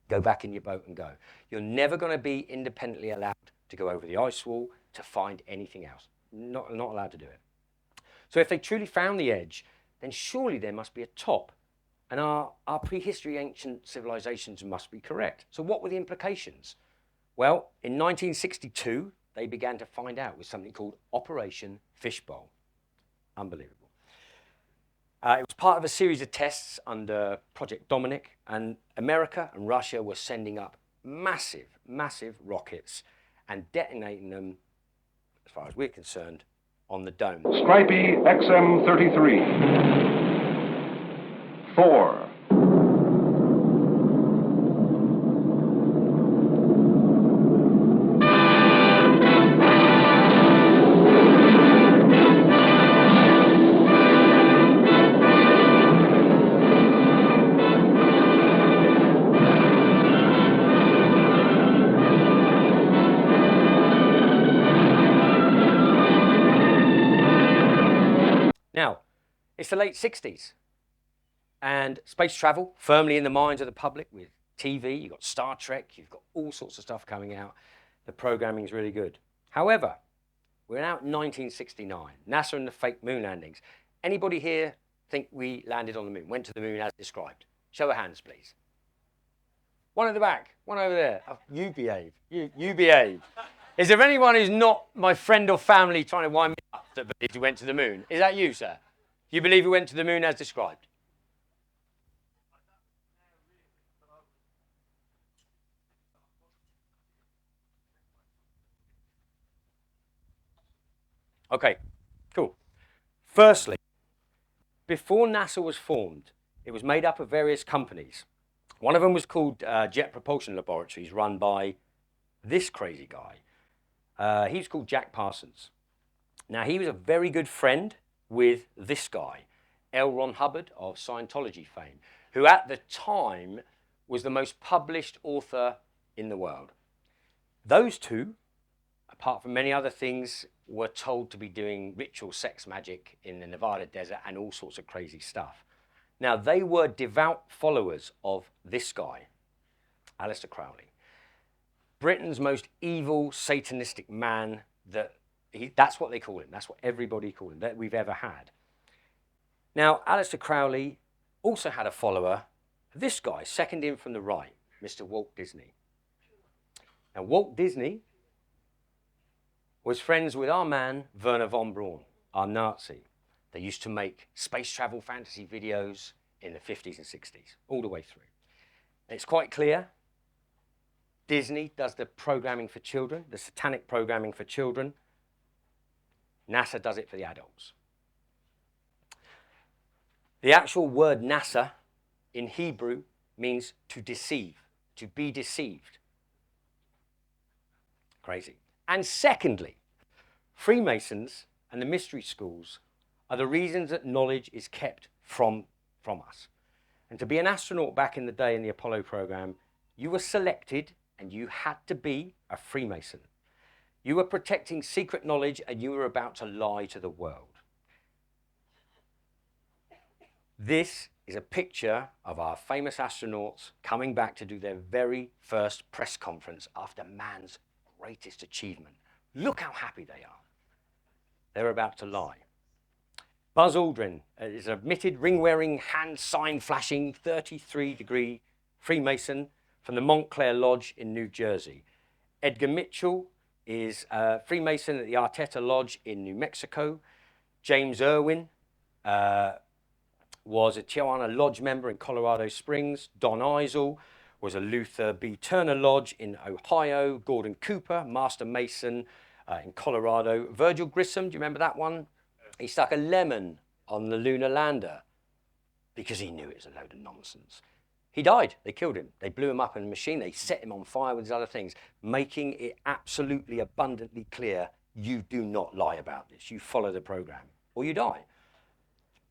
go back in your boat and go. You're never going to be independently allowed to go over the ice wall to find anything else. Not allowed to do it. So if they truly found the edge, then surely there must be a top. And our prehistory ancient civilizations must be correct. So what were the implications? Well, in 1962, they began to find out with something called Operation Fishbowl. Unbelievable. It was part of a series of tests under Project Dominic, and America and Russia were sending up massive, massive rockets and detonating them, as far as we're concerned, on the dome. Stripey XM33. 4. Now, it's the late 60s, and space travel firmly in the minds of the public with TV. You've got Star Trek, you've got all sorts of stuff coming out. The programming is really good. However, we're now in 1969, NASA and the fake moon landings. Anybody here think we landed on the moon, went to the moon as described? Show of hands, please. One at the back, one over there. Oh, you behave, you behave. Is there anyone who's not my friend or family trying to wind me up that believes we went to the moon? Is that you, sir? You believe we went to the moon as described? Okay, cool. Firstly, before NASA was formed, it was made up of various companies. One of them was called Jet Propulsion Laboratories, run by this crazy guy. He was called Jack Parsons. Now, he was a very good friend with this guy, L. Ron Hubbard of Scientology fame, who at the time was the most published author in the world. Those two, apart from many other things, were told to be doing ritual sex magic in the Nevada desert and all sorts of crazy stuff. Now, they were devout followers of this guy, Aleister Crowley, Britain's most evil, satanistic man. That's what they call him. That's what everybody called him, that we've ever had. Now, Aleister Crowley also had a follower, this guy, second in from the right, Mr. Walt Disney. Now, Walt Disney was friends with our man, Werner von Braun, our Nazi. They used to make space travel fantasy videos in the 50s and 60s, all the way through. And it's quite clear, Disney does the programming for children, the satanic programming for children. NASA does it for the adults. The actual word NASA in Hebrew means to deceive, to be deceived. Crazy. And secondly, Freemasons and the mystery schools are the reasons that knowledge is kept from us. And to be an astronaut back in the day in the Apollo program, you were selected and you had to be a Freemason. You were protecting secret knowledge and you were about to lie to the world. This is a picture of our famous astronauts coming back to do their very first press conference after man's greatest achievement. Look how happy they are. They're about to lie. Buzz Aldrin is an admitted ring-wearing, hand sign flashing 33-degree Freemason from the Montclair Lodge in New Jersey. Edgar Mitchell is a Freemason at the Arteta Lodge in New Mexico. James Irwin was a Tijuana Lodge member in Colorado Springs. Don Eisel was a Luther B. Turner Lodge in Ohio. Gordon Cooper, Master Mason in Colorado. Virgil Grissom, do you remember that one? He stuck a lemon on the lunar lander because he knew it was a load of nonsense. He died. They killed him. They blew him up in a machine. They set him on fire with his other things, making it absolutely abundantly clear, you do not lie about this. You follow the program or you die.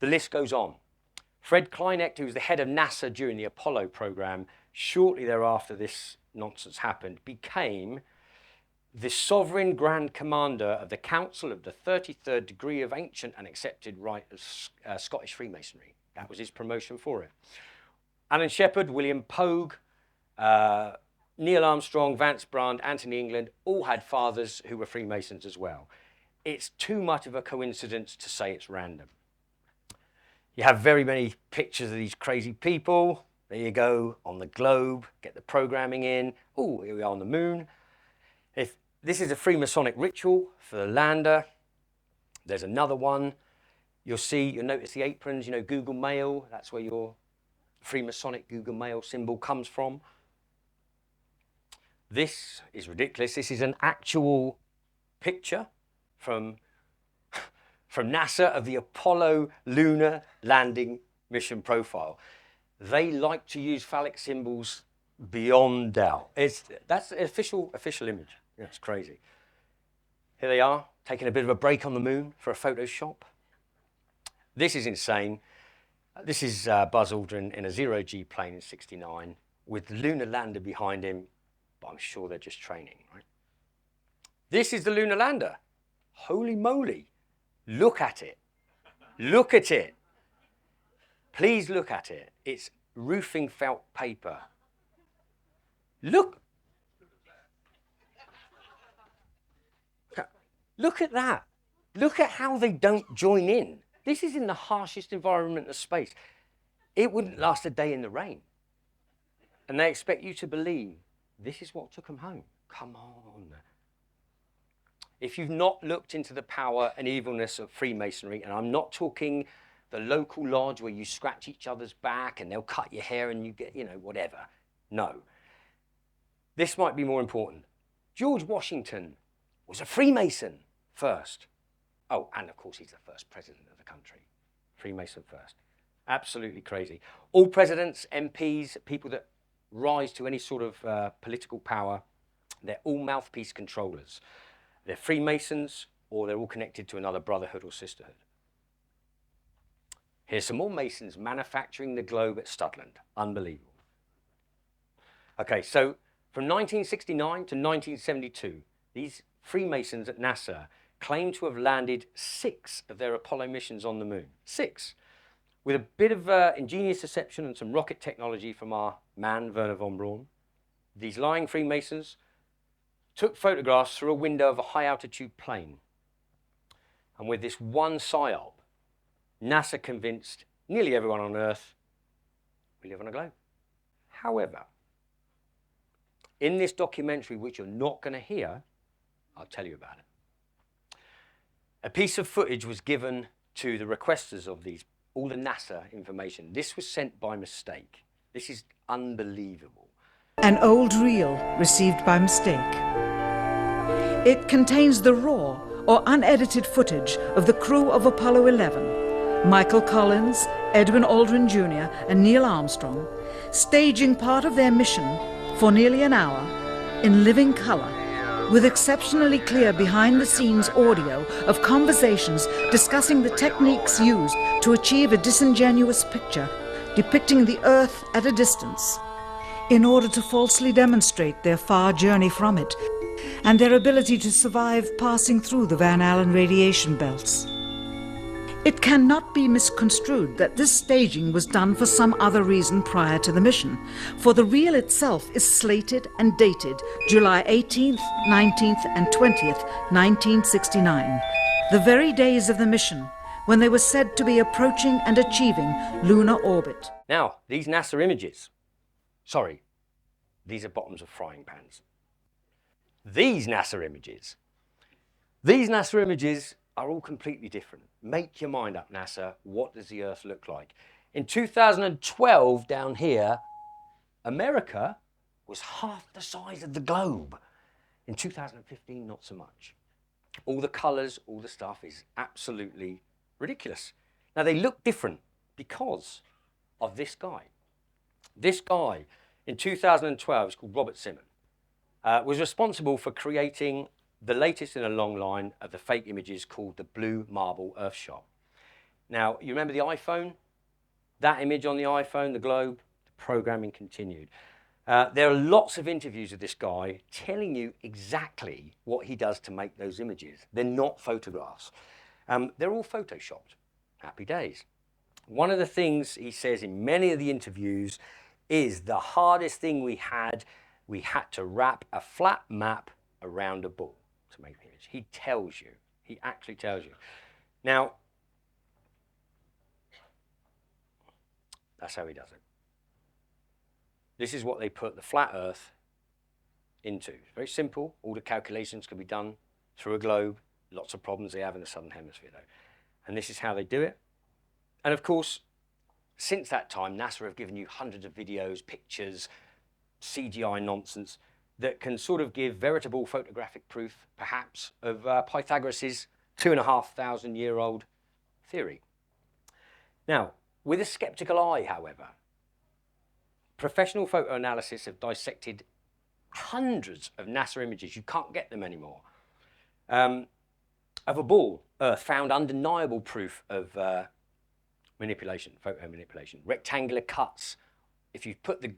The list goes on. Fred Kleinecht, who was the head of NASA during the Apollo program, shortly thereafter this nonsense happened, became the sovereign grand commander of the Council of the 33rd degree of ancient and accepted rite of Scottish Freemasonry. That was his promotion for it. Alan Shepard, William Pogue, Neil Armstrong, Vance Brand, Anthony England, all had fathers who were Freemasons as well. It's too much of a coincidence to say it's random. You have very many pictures of these crazy people. There you go, on the globe, get the programming in. Oh, here we are on the moon. This is a Freemasonic ritual for the lander. There's another one. you'll notice the aprons, Google Mail, that's where your Freemasonic Google Mail symbol comes from. This is ridiculous. This is an actual picture from NASA of the Apollo lunar landing mission profile. They like to use phallic symbols beyond doubt. That's an official image. Yeah, it's crazy. Here they are, taking a bit of a break on the moon for a Photoshop. This is insane. This is Buzz Aldrin in a zero-G plane in '69 with the lunar lander behind him, but I'm sure they're just training, right? This is the lunar lander. Holy moly. Look at it. Look at it. Please look at it. It's roofing felt paper. Look. Look at that. Look at how they don't join in. This is in the harshest environment of space. It wouldn't last a day in the rain. And they expect you to believe this is what took them home. Come on. If you've not looked into the power and evilness of Freemasonry, and I'm not talking the local lodge where you scratch each other's back and they'll cut your hair and you get, whatever. No. This might be more important. George Washington was a Freemason first. Oh, and of course he's the first president of the country. Freemason first. Absolutely crazy. All presidents, MPs, people that rise to any sort of political power, they're all mouthpiece controllers. They're Freemasons, or they're all connected to another brotherhood or sisterhood. Here's some more Masons manufacturing the globe at Studland. Unbelievable. Okay, so from 1969 to 1972, these Freemasons at NASA claim to have landed 6 of their Apollo missions on the moon. 6. With a bit of ingenious deception and some rocket technology from our man, Werner von Braun, these lying Freemasons took photographs through a window of a high-altitude plane. And with this one psyop, NASA convinced nearly everyone on Earth we live on a globe. However, in this documentary, which you're not going to hear, I'll tell you about it. A piece of footage was given to the requesters of all the NASA information. This was sent by mistake. This is unbelievable. An old reel received by mistake. It contains the raw or unedited footage of the crew of Apollo 11, Michael Collins, Edwin Aldrin Jr. and Neil Armstrong, staging part of their mission for nearly an hour in living color, with exceptionally clear behind-the-scenes audio of conversations discussing the techniques used to achieve a disingenuous picture depicting the Earth at a distance, in order to falsely demonstrate their far journey from it and their ability to survive passing through the Van Allen radiation belts. It cannot be misconstrued that this staging was done for some other reason prior to the mission, for the reel itself is slated and dated July 18th, 19th and 20th, 1969, the very days of the mission when they were said to be approaching and achieving lunar orbit. Now, these NASA images, these are bottoms of frying pans. These NASA images are all completely different. Make your mind up, NASA. What does the Earth look like? In 2012, down here, America was half the size of the globe. In 2015, not so much. All the colors, all the stuff is absolutely ridiculous. Now, they look different because of this guy. This guy, in 2012, is called Robert Simon, was responsible for creating the latest in a long line of the fake images called the Blue Marble Earth Shot. Now, you remember the iPhone? That image on the iPhone, the globe, the programming continued. There are lots of interviews with this guy telling you exactly what he does to make those images. They're not photographs. They're all photoshopped. Happy days. One of the things he says in many of the interviews is the hardest thing we had to wrap a flat map around a ball to make the image. He tells you. He actually tells you. Now, that's how he does it. This is what they put the flat Earth into. It's very simple. All the calculations can be done through a globe. Lots of problems they have in the southern hemisphere, though. And this is how they do it. And of course, since that time, NASA have given you hundreds of videos, pictures, CGI nonsense that can sort of give veritable photographic proof, perhaps, of Pythagoras' 2,500-year-old theory. Now, with a skeptical eye, however, professional photo analysis have dissected hundreds of NASA images, you can't get them anymore, of a ball, Earth, found undeniable proof of manipulation, photo manipulation, rectangular cuts. If you put the,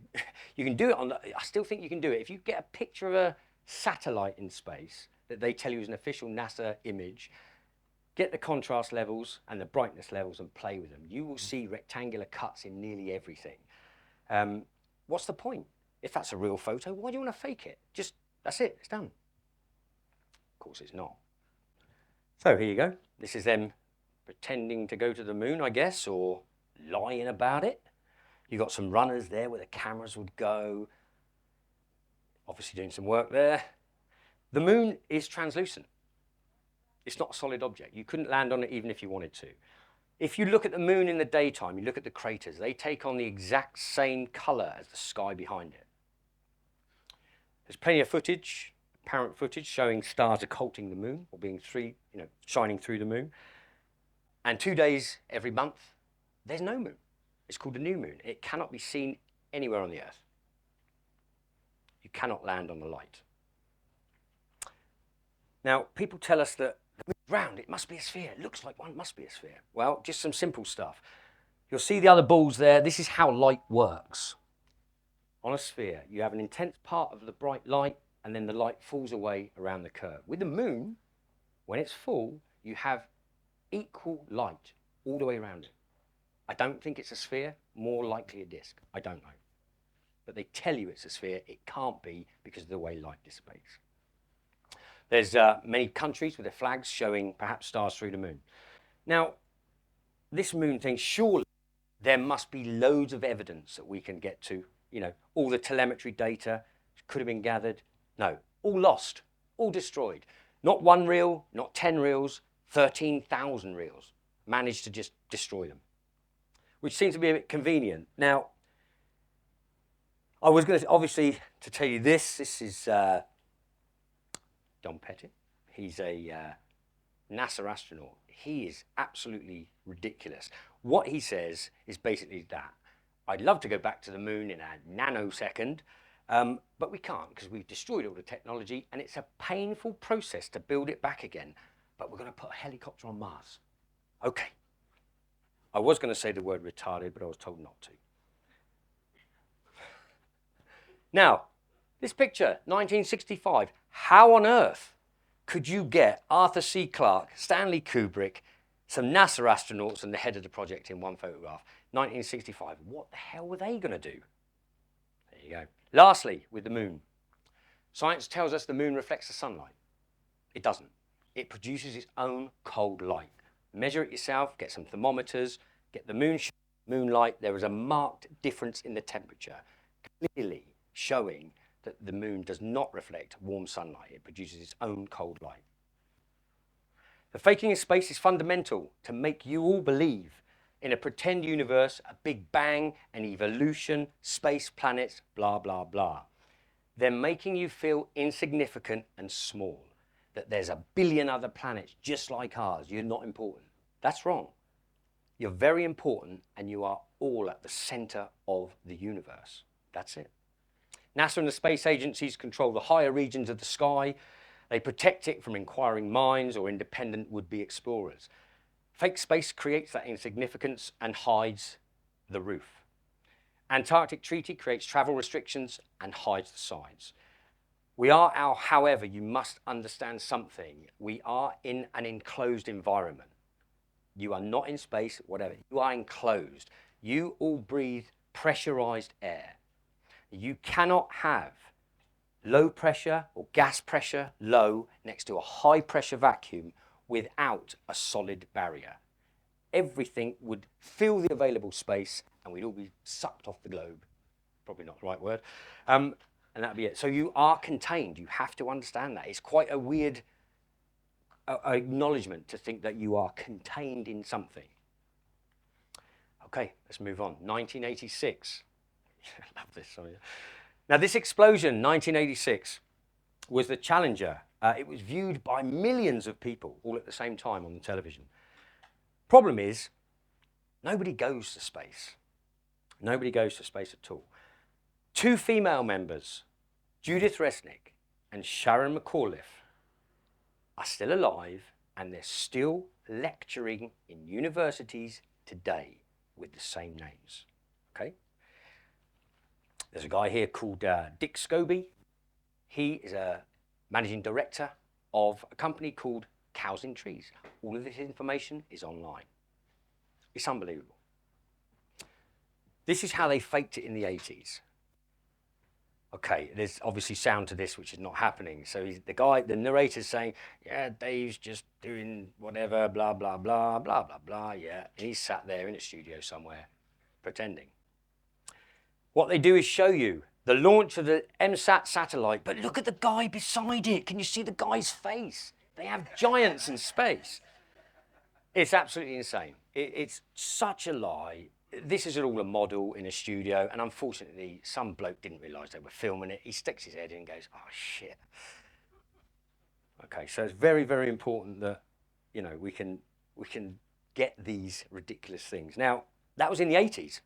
you can do it on, I still think you can do it. If you get a picture of a satellite in space that they tell you is an official NASA image, get the contrast levels and the brightness levels and play with them. You will see rectangular cuts in nearly everything. What's the point? If that's a real photo, why do you want to fake it? Just, that's it, it's done. Of course it's not. So here you go. This is them pretending to go to the moon, I guess, or lying about it. You've got some runners there where the cameras would go. Obviously doing some work there. The moon is translucent. It's not a solid object. You couldn't land on it even if you wanted to. If you look at the moon in the daytime, you look at the craters, they take on the exact same color as the sky behind it. There's plenty of footage, apparent footage, showing stars occulting the moon, or being shining through the moon. And 2 days every month, there's no moon. It's called a new moon. It cannot be seen anywhere on the Earth. You cannot land on the light. Now, people tell us that the moon's round, it must be a sphere. It looks like one, must be a sphere. Well, just some simple stuff. You'll see the other balls there. This is how light works. On a sphere, you have an intense part of the bright light, and then the light falls away around the curve. With the moon, when it's full, you have equal light all the way around it. I don't think it's a sphere, more likely a disk. I don't know. But they tell you it's a sphere. It can't be because of the way light dissipates. There's many countries with their flags showing perhaps stars through the moon. Now, this moon thing, surely there must be loads of evidence that we can get to. You know, all the telemetry data could have been gathered. No, all lost, all destroyed. Not one reel, not 10 reels, 13,000 reels. Managed to just destroy them, which seems to be a bit convenient. Now, I was going to, obviously, to tell you this is Don Pettit. He's a NASA astronaut. He is absolutely ridiculous. What he says is basically that. I'd love to go back to the moon in a nanosecond, but we can't because we've destroyed all the technology and it's a painful process to build it back again. But we're going to put a helicopter on Mars. Okay. I was going to say the word retarded, but I was told not to. Now, this picture, 1965. How on earth could you get Arthur C. Clarke, Stanley Kubrick, some NASA astronauts and the head of the project in one photograph? 1965. What the hell were they going to do? There you go. Lastly, with the moon. Science tells us the moon reflects the sunlight. It doesn't. It produces its own cold light. Measure it yourself, get some thermometers, get the moonlight. There is a marked difference in the temperature, clearly showing that the moon does not reflect warm sunlight. It produces its own cold light. The faking of space is fundamental to make you all believe in a pretend universe, a big bang, an evolution, space, planets, blah, blah, blah. They're making you feel insignificant and small, that there's a billion other planets just like ours. You're not important. That's wrong. You're very important and you are all at the center of the universe. That's it. NASA and the space agencies control the higher regions of the sky. They protect it from inquiring minds or independent would-be explorers. Fake space creates that insignificance and hides the roof. Antarctic Treaty creates travel restrictions and hides the sides. However, you must understand something. We are in an enclosed environment. You are not in space, whatever. You are enclosed. You all breathe pressurized air. You cannot have low pressure or gas pressure low next to a high pressure vacuum without a solid barrier. Everything would fill the available space and we'd all be sucked off the globe. Probably not the right word. And that'd be it. So you are contained. You have to understand that. It's quite a weird a acknowledgement to think that you are contained in something. Okay, let's move on. 1986. I love this. Sorry. Now, this explosion, 1986, was the Challenger. It was viewed by millions of people all at the same time on the television. Problem is, nobody goes to space. Nobody goes to space at all. 2 female members, Judith Resnick and Sharon McAuliffe, are still alive, and they're still lecturing in universities today with the same names. Okay? There's a guy here called Dick Scobie. He is a managing director of a company called Cows in Trees. All of this information is online. It's unbelievable. This is how they faked it in the 80s. Okay, there's obviously sound to this which is not happening. So the narrator's saying, yeah, Dave's just doing whatever, blah, blah, blah, blah, blah, blah, yeah. And he's sat there in a studio somewhere pretending. What they do is show you the launch of the MSAT satellite, but look at the guy beside it. Can you see the guy's face? They have giants in space. It's absolutely insane. It's such a lie. This is all a model in a studio, and unfortunately, some bloke didn't realise they were filming it. He sticks his head in and goes, oh, shit. Okay, so it's very, very important that, you know, we can get these ridiculous things. Now, that was in the 80s.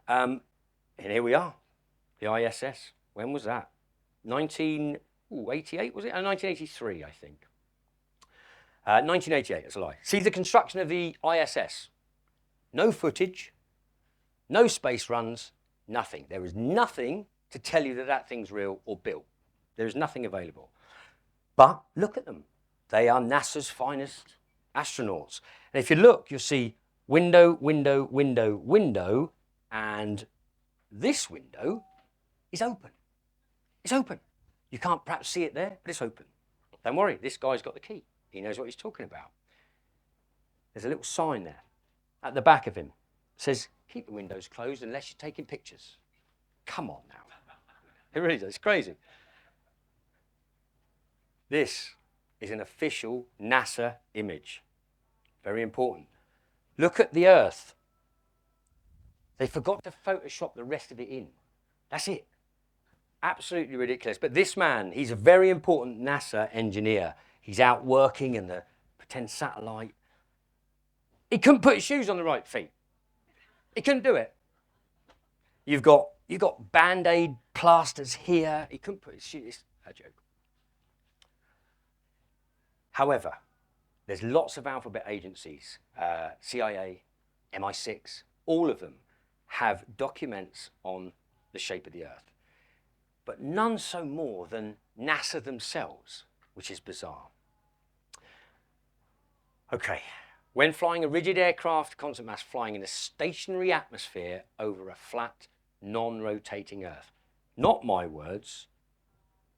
And here we are, the ISS. When was that? 1988, was it? 1983, I think. 1988, that's a lie. See the construction of the ISS. No footage, no space runs, nothing. There is nothing to tell you that that thing's real or built. There is nothing available. But look at them. They are NASA's finest astronauts. And if you look, you'll see window, window, window, window, and this window is open. It's open. You can't perhaps see it there, but it's open. Don't worry, this guy's got the key. He knows what he's talking about. There's a little sign there at the back of him. It says, keep the windows closed unless you're taking pictures. Come on now. It really does. It's crazy. This is an official NASA image. Very important. Look at the Earth. They forgot to Photoshop the rest of it in. That's it. Absolutely ridiculous. But this man, he's a very important NASA engineer. He's out working in the pretend satellite. He couldn't put his shoes on the right feet. He couldn't do it. You've got Band-Aid plasters here. He couldn't put his shoes. It's a joke. However, there's lots of alphabet agencies, CIA, MI6, all of them have documents on the shape of the Earth. But none so more than NASA themselves, which is bizarre. Okay. When flying a rigid aircraft, constant mass flying in a stationary atmosphere over a flat, non-rotating Earth. Not my words,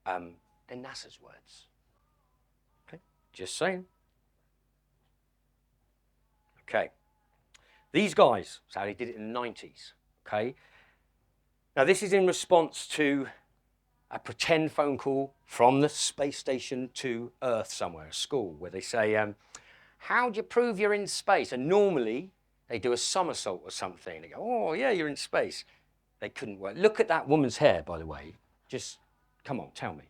they're NASA's words. Okay, just saying. Okay, these guys, that's how they did it in the 90s, okay? Now this is in response to a pretend phone call from the space station to Earth somewhere, a school, where they say, how do you prove you're in space? And normally they do a somersault or something. They go, oh yeah, you're in space. They couldn't work. Look at that woman's hair, by the way. Just, come on, tell me.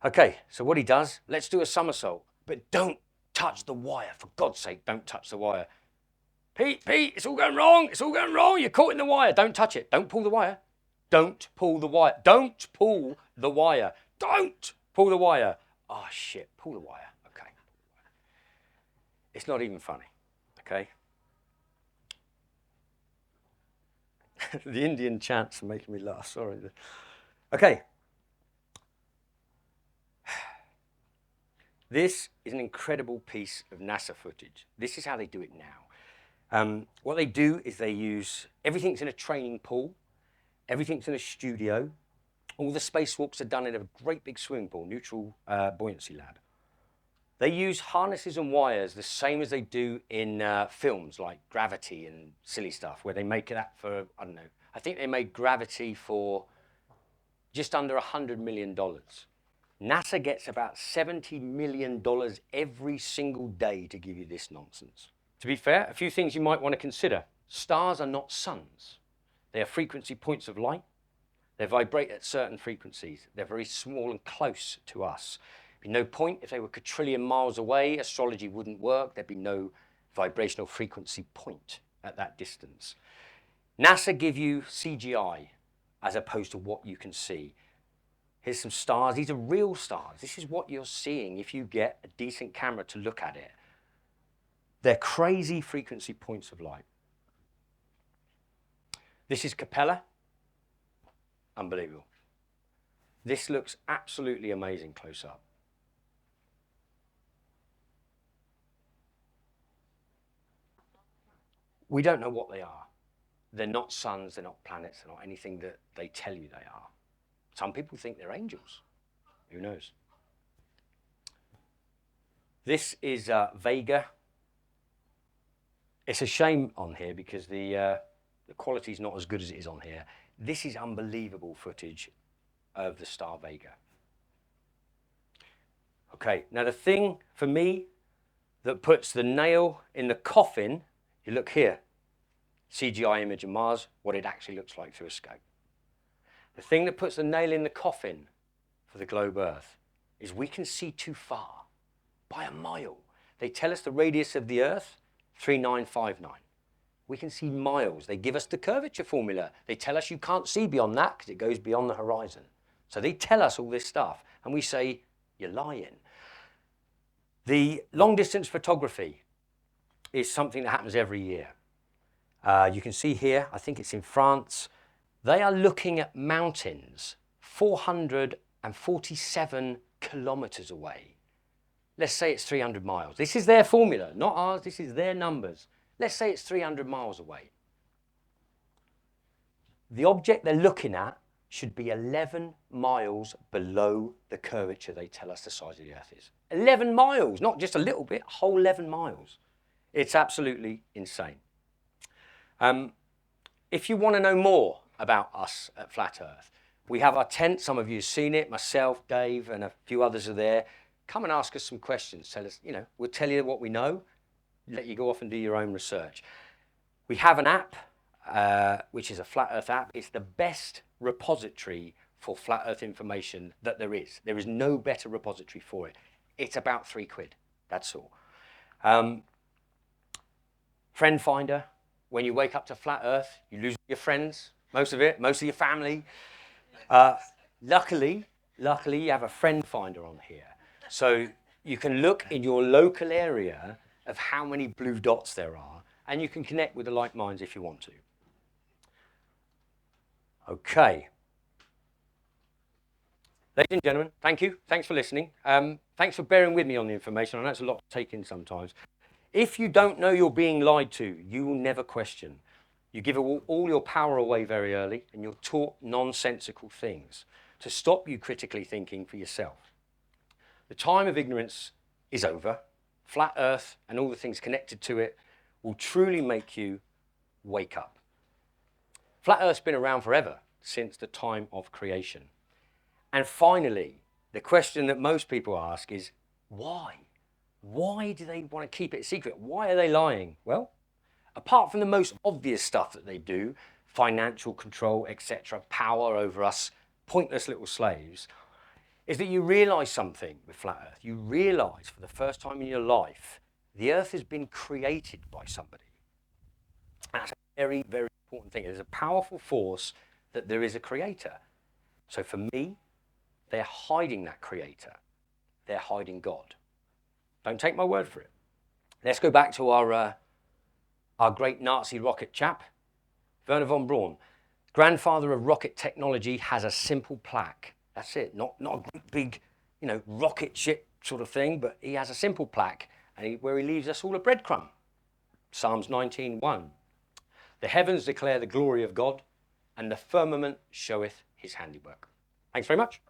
Okay, so what he does, let's do a somersault, but don't touch the wire. For God's sake, don't touch the wire. Pete, it's all going wrong. It's all going wrong. You're caught in the wire. Don't touch it. Don't pull the wire. Don't pull the wire. Don't pull the wire. Don't pull the wire. Oh shit, pull the wire. Okay. It's not even funny, okay? The Indian chants are making me laugh, sorry. Okay. This is an incredible piece of NASA footage. This is how they do it now. What they do is they use, everything's in a training pool, everything's in a studio. All the spacewalks are done in a great big swimming pool, neutral buoyancy lab. They use harnesses and wires the same as they do in films like Gravity and silly stuff, where they make that for, I don't know, I think they made Gravity for just under $100 million. NASA gets about $70 million every single day to give you this nonsense. To be fair, a few things you might want to consider. Stars are not suns. They are frequency points of light. They vibrate at certain frequencies. They're very small and close to us. There'd be no point if they were quadrillion miles away, astrology wouldn't work. There'd be no vibrational frequency point at that distance. NASA give you CGI as opposed to what you can see. Here's some stars. These are real stars. This is what you're seeing if you get a decent camera to look at it. They're crazy frequency points of light. This is Capella. Unbelievable. This looks absolutely amazing close up. We don't know what they are. They're not suns, they're not planets, they're not anything that they tell you they are. Some people think they're angels. Who knows? This is Vega. It's a shame on here because the quality's not as good as it is on here. This is unbelievable footage of the star Vega. Okay, now the thing for me that puts the nail in the coffin, you look here, CGI image of Mars, what it actually looks like through a scope. The thing that puts the nail in the coffin for the globe Earth is we can see too far, by a mile. They tell us the radius of the Earth, 3959. We can see miles. They give us the curvature formula. They tell us you can't see beyond that because it goes beyond the horizon. So they tell us all this stuff, and we say, you're lying. The long distance photography is something that happens every year. You can see here, I think it's in France, they are looking at mountains 447 kilometers away. Let's say it's 300 miles. This is their formula, not ours, this is their numbers. Let's say it's 300 miles away. The object they're looking at should be 11 miles below the curvature they tell us the size of the Earth is. 11 miles, not just a little bit, a whole 11 miles. It's absolutely insane. If you want to know more about us at Flat Earth, we have our tent. Some of you have seen it. Myself, Dave, and a few others are there. Come and ask us some questions. Tell us, we'll tell you what we know. Let you go off and do your own research. We have an app, which is a Flat Earth app. It's the best repository for Flat Earth information that there is. There is no better repository for it. It's about £3. That's all. Friend finder. When you wake up to Flat Earth, you lose your friends, most of your family. Luckily, you have a friend finder on here. So you can look in your local area of how many blue dots there are, and you can connect with the like minds if you want to. Okay. Ladies and gentlemen, thank you. Thanks for listening. Thanks for bearing with me on the information. I know it's a lot to take in sometimes. If you don't know you're being lied to, you will never question. You give all your power away very early, and you're taught nonsensical things to stop you critically thinking for yourself. The time of ignorance is over. Flat Earth and all the things connected to it will truly make you wake up. Flat Earth's been around forever, since the time of creation. And finally, the question that most people ask is, why? Why do they want to keep it secret? Why are they lying? Well, apart from the most obvious stuff that they do, financial control, etc., power over us, pointless little slaves, is that you realize something with Flat Earth. You realize for the first time in your life, the Earth has been created by somebody. And that's a very, very important thing. There's a powerful force that there is a creator. So for me, they're hiding that creator. They're hiding God. Don't take my word for it. Let's go back to our great Nazi rocket chap, Werner von Braun. Grandfather of rocket technology, has a simple plaque. That's it. Not a big, rocket ship sort of thing, but he has a simple plaque where he leaves us all a breadcrumb. Psalms 19:1. The heavens declare the glory of God, and the firmament showeth his handiwork. Thanks very much.